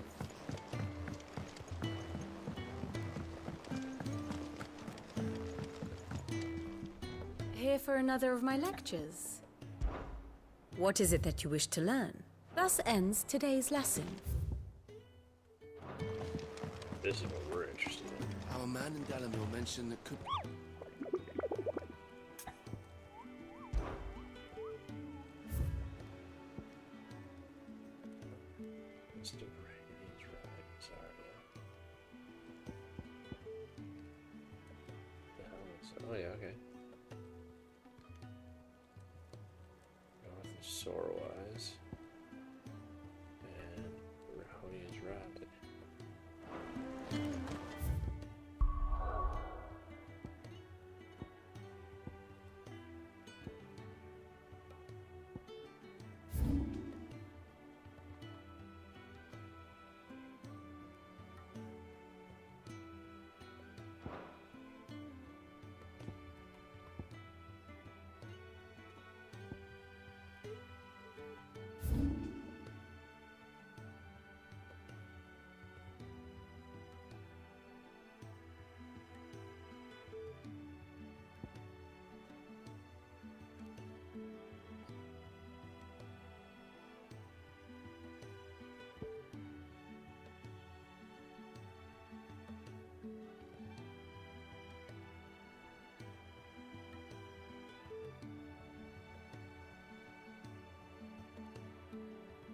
Here for another of my lectures. What is it that you wish to learn? Thus ends today's lesson. This is what we're interested in. Our man in Dalamil mentioned that could... Sorwise. And Rowdy is routed.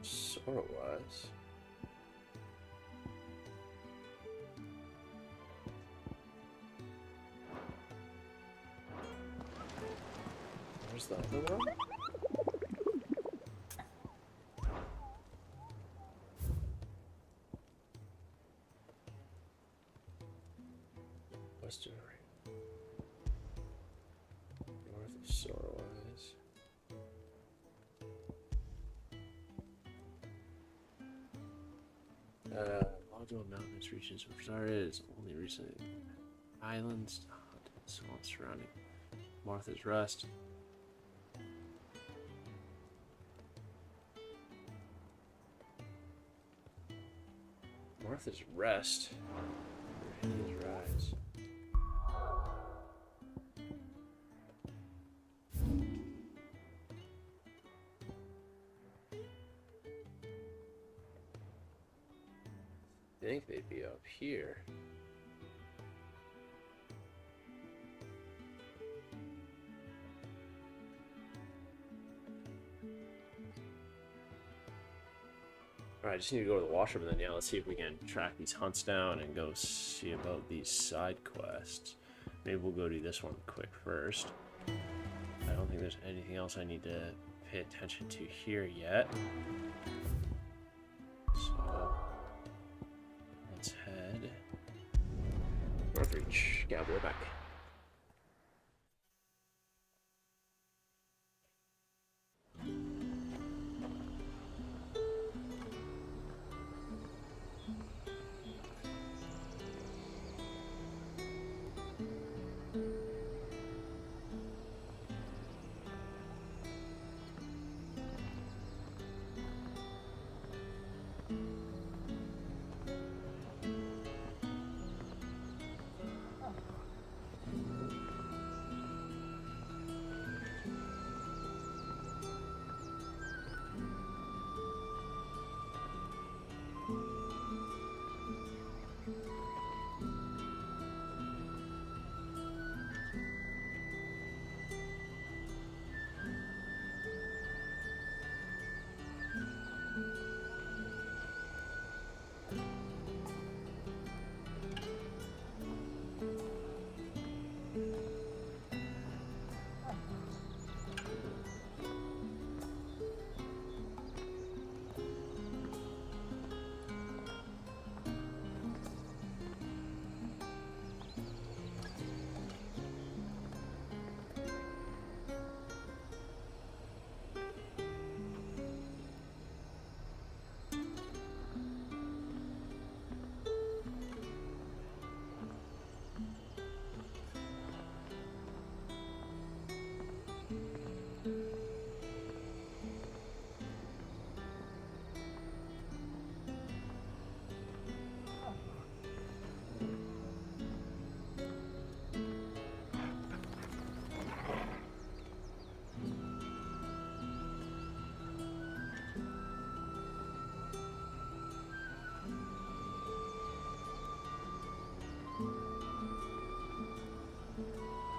Sorwise. Where's the other one? Western north of Sorwise. Lodwell Mountains regions of Rosaria is only recently islands, swamps surrounding Martha's Rest. Martha's Rest. Hades Rise. I think they'd be up here. Alright, I just need to go to the washroom and then yeah, let's see if we can track these hunts down and go see about these side quests. Maybe we'll go do this one quick first. I don't think there's anything else I need to pay attention to here yet. So let's head Northreach. Yeah, we're back.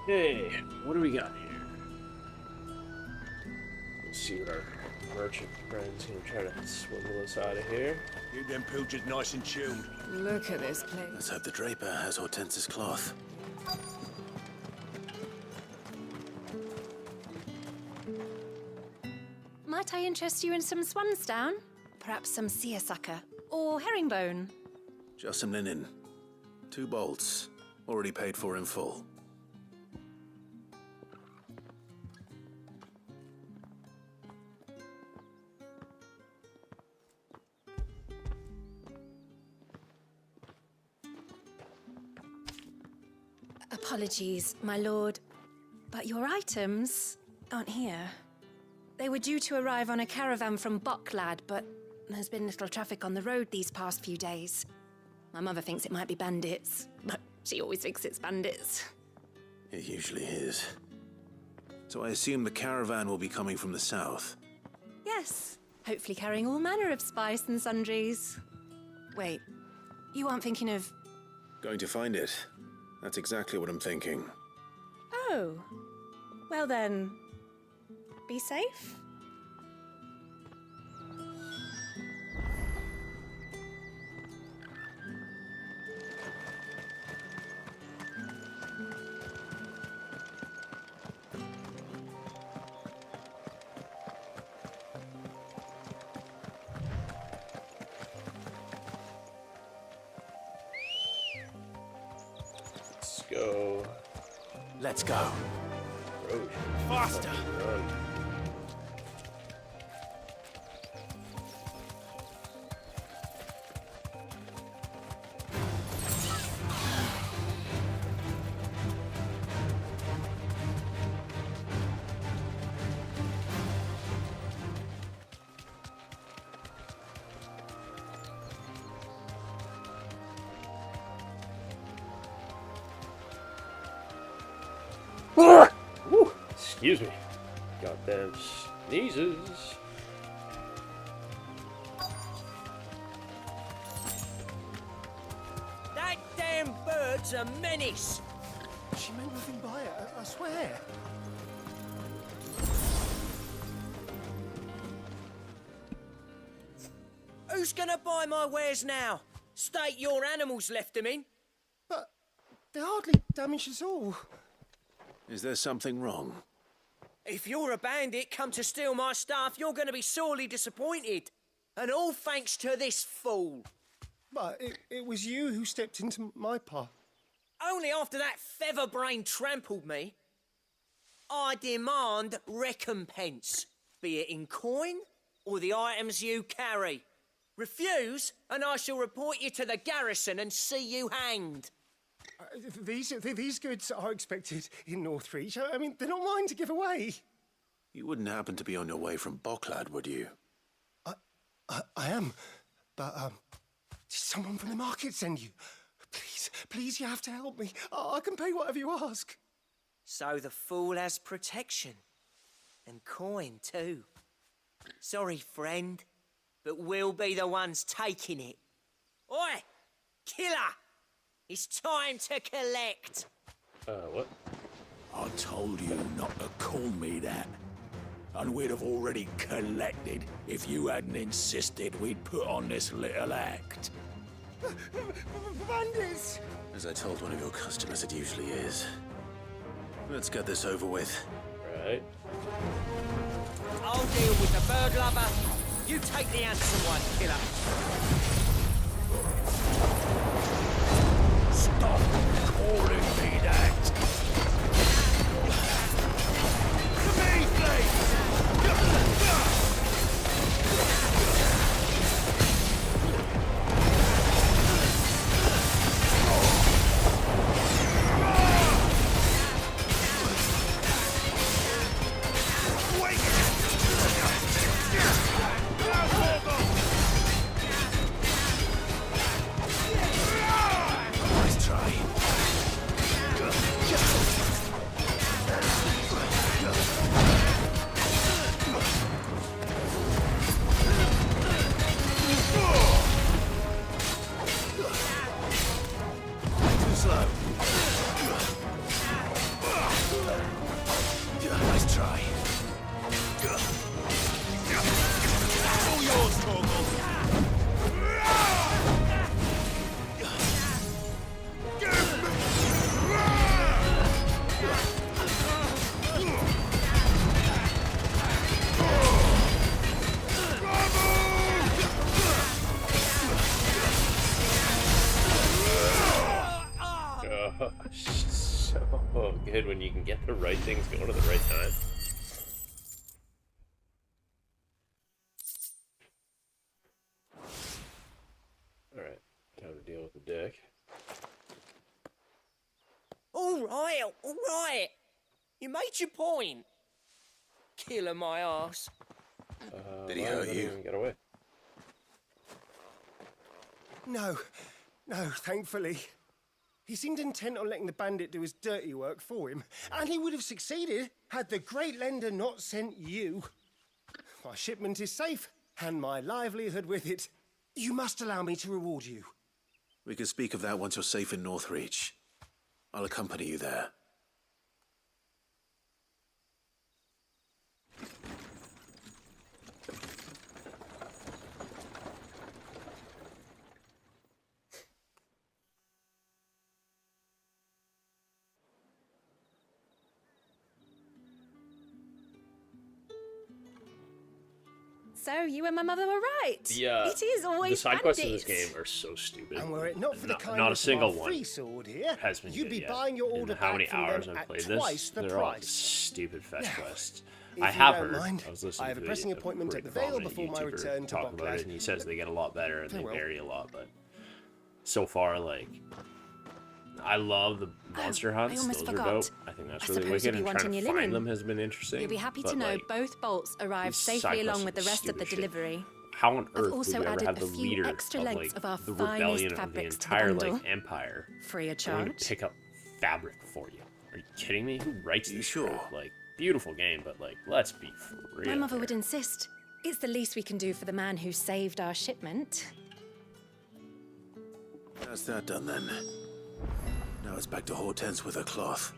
Okay, what do we got here? Let's see what our merchant friend's gonna try to swindle us out of here. Keep them pilchers nice and chilled. Look at this place. Let's hope the draper has Hortense's cloth. Might I interest you in some swansdown? Perhaps some seersucker or herringbone? Just some linen. 2 bolts. Already paid for in full. Apologies, my lord, but your items aren't here. They were due to arrive on a caravan from Boklad, but there's been little traffic on the road these past few days. My mother thinks it might be bandits, but she always thinks it's bandits. It usually is. So I assume the caravan will be coming from the south. Yes, hopefully carrying all manner of spice and sundries. Wait, you aren't thinking of... Going to find it. That's exactly what I'm thinking. Oh, well then, be safe. Go. Let's go. Road. Faster! Run. Woo, excuse me. Got them sneezes. That damn bird's a menace. She meant nothing by it, I swear. Who's gonna buy my wares now? State your animals left them in. But they hardly damaged us all. Is there something wrong? If you're a bandit come to steal my stuff, you're gonna be sorely disappointed. And all thanks to this fool. But it was you who stepped into my path. Only after that feather-brain trampled me. I demand recompense, be it in coin or the items you carry. Refuse, and I shall report you to the garrison and see you hanged. These goods are expected in Northreach. I mean, they're not mine to give away. You wouldn't happen to be on your way from Boklad, would you? I am, but did someone from the market send you? Please, you have to help me. I can pay whatever you ask. So the fool has protection. And coin, too. Sorry, friend, but we'll be the ones taking it. Oi! Killer! It's time to collect. What? I told you not to call me that. And we'd have already collected if you hadn't insisted we'd put on this little act. Bandits! As I told one of your customers, it usually is. Let's get this over with. Right. I'll deal with the bird lover. You take the handsome one, killer. Stop calling me that! To me, please! Nice try. good when you can get the right things going at the right time. Alright, time to deal with the dick. Alright. You made your point. Killing my ass. Did he hurt you? Get away. No, thankfully. He seemed intent on letting the bandit do his dirty work for him, and he would have succeeded had the Great Lender not sent you. My shipment is safe, and my livelihood with it. You must allow me to reward you. We can speak of that once you're safe in Northreach. I'll accompany you there. So, you and my mother were right. Yeah. It is always the side quests in bandits. this game are so stupid. And were it not for the not kindness a single of our one free sword here, has been you'd good be yet. buying your order In how many back from hours them I've at played twice this? the They're all price. stupid fetch quests. If I you have don't heard. mind, I was listening I have to a pressing video- appointment at the pretty Vale prominent before my YouTuber return to talk about Boklad. it, and he says they get a lot better and they Farewell. vary a lot, but so far, like, I love the monster hunts. almost Those are forgot. dope. I think that's I really suppose wicked, you'll be and trying wanting to your find linen. them has been interesting. You'll be happy but, to know like, both bolts arrived these safely side along quests with the are rest of the stupid shit. delivery. How on I've earth would also you ever added have a the few leader extra of, lengths like, of our the finest rebellion of the fabrics to the entire bundle? like empire Free of going charge? to pick up fabric for you? Are you kidding me? Who writes this? sure? crap? Like, beautiful game, but like, let's be for real. My mother would insist. It's the least we can do for the man who saved our shipment. That's that done then. Now it's back to Hortense with her cloth.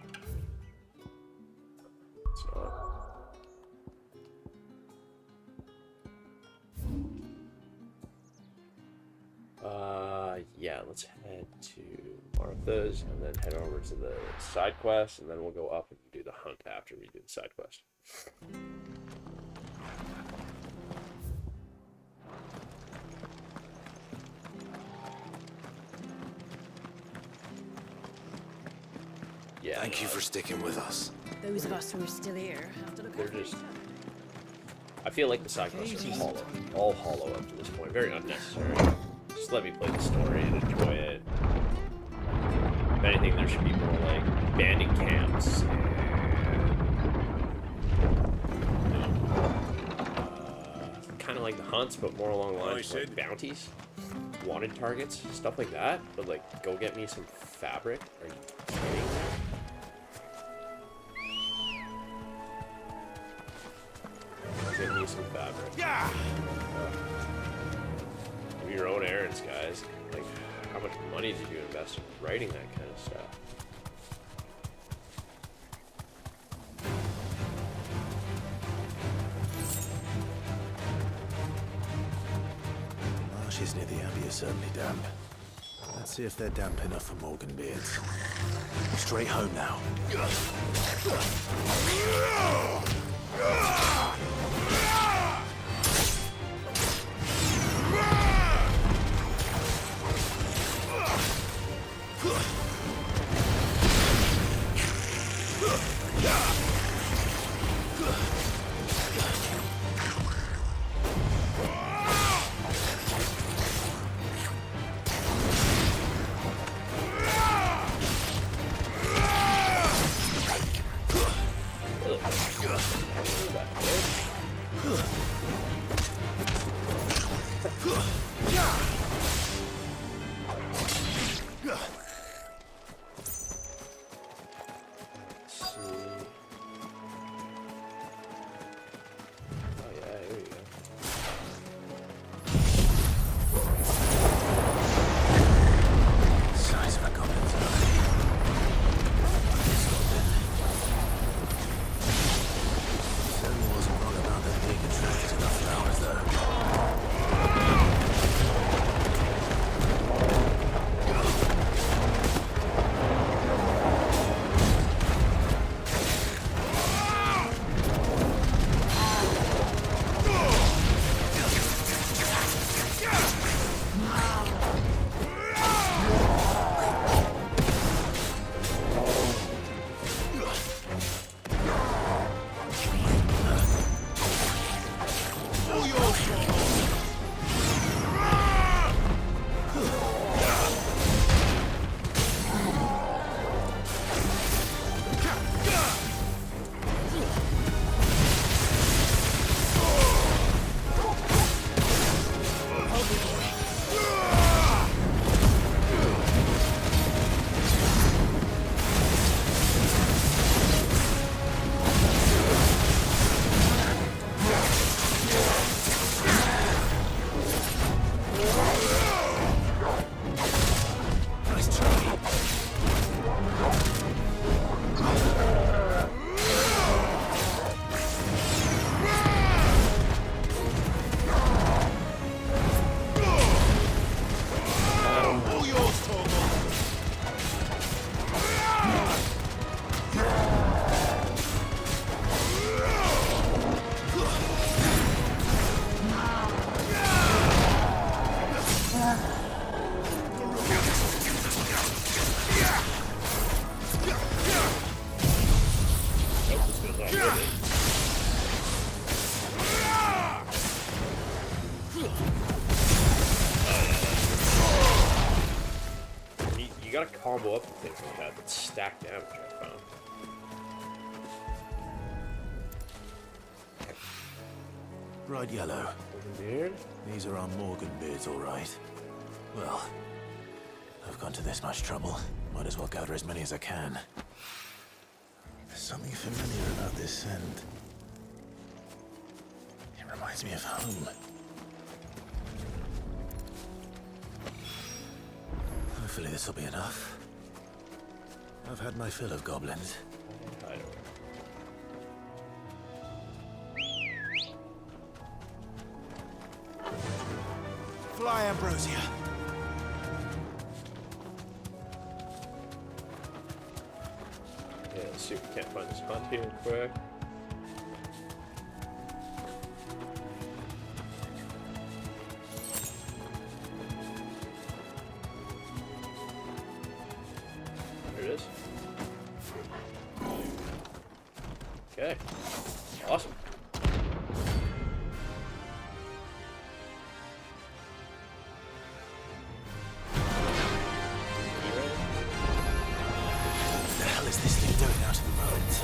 Yeah, let's head to Martha's and then head over to the side quest, and then we'll go up and do the hunt after we do the side quest. Yeah. Thank you for sticking with us. Those of us who are still here have to look They're after just. each other. I feel like the side quests are hollow. All hollow up to this point. Very unnecessary. Just let me play the story and enjoy it. If anything, there should be more like banding camps and kind of like the hunts, but more along the lines of like bounties, wanted targets, stuff like that. But like, go get me some fabric. Are you kidding me? Get me some fabric. Yeah. Do your own errands, guys. Like, how much money did you invest in writing that kind of stuff? Marshes near the Abbey are certainly damp. Let's see if they're damp enough for Morgan beards. Straight home now. gotta combo up with things like that stack damage, I found. Bright yellow. Beard? These are our Morgan beards, all right. Well, I've gone to this much trouble. Might as well gather as many as I can. There's something familiar about this scent. It reminds me of home. Hopefully this will be enough. I've had my fill of goblins. I don't know. Fly, Ambrosia. Yeah, let's see if we can't find this hunt here quick. There it is. Okay. Awesome. What the hell is this thing doing out in the roads?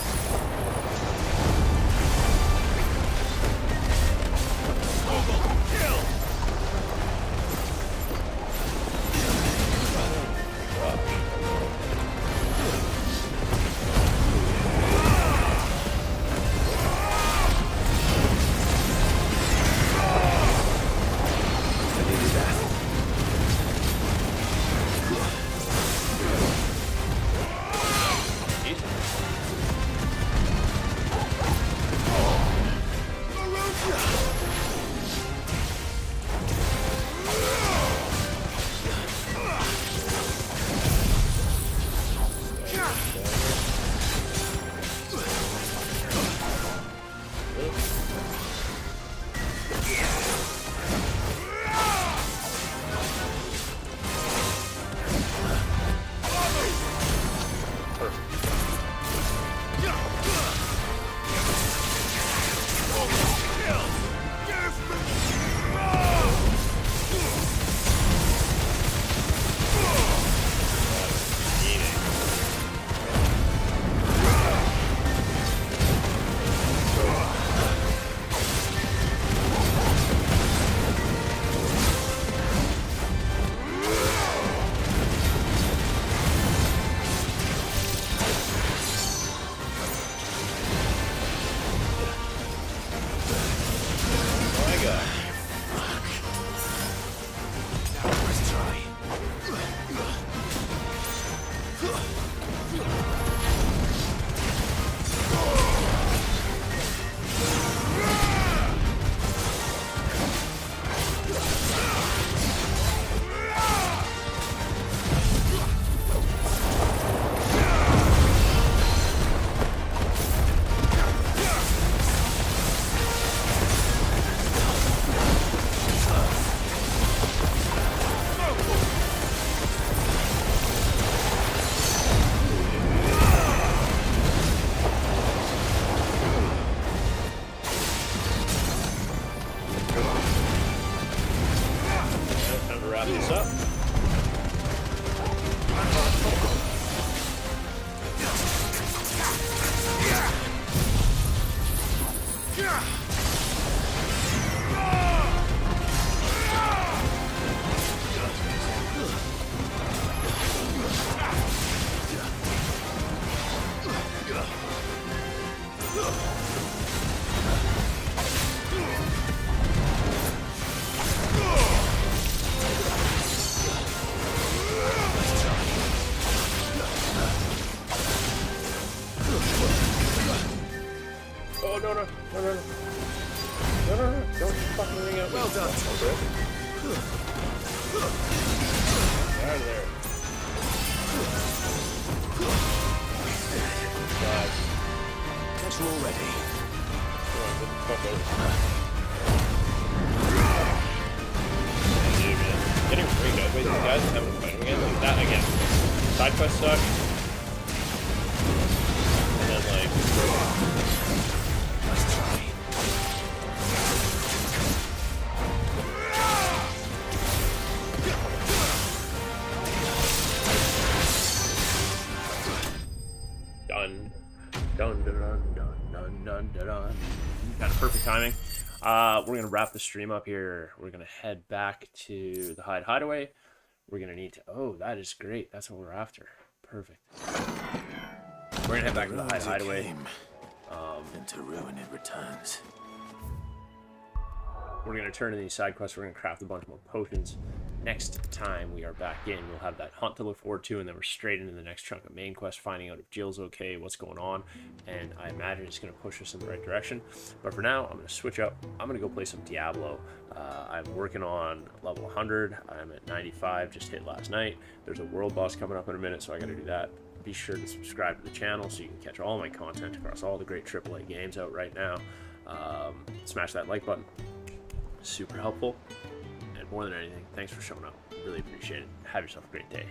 dun dun dun. Kind of perfect timing. We're gonna wrap the stream up here. We're gonna head back to the hideaway. We're gonna need to. Oh, that is great. That's what we're after. Perfect. We're gonna head back to the hideaway. Into ruin it returns. We're going to turn in these side quests. We're going to craft a bunch more potions. Next time we are back in, we'll have that hunt to look forward to, and then we're straight into the next chunk of main quest, finding out if Jill's okay, what's going on, and I imagine it's going to push us in the right direction. But for now, I'm going to switch up. I'm going to go play some Diablo. I'm working on level 100. I'm at 95, just hit last night. There's a world boss coming up in a minute, so I got to do that. Be sure to subscribe to the channel so you can catch all my content across all the great AAA games out right now. Smash that like button. Super helpful. And more than anything, thanks for showing up. Really appreciate it. Have yourself a great day.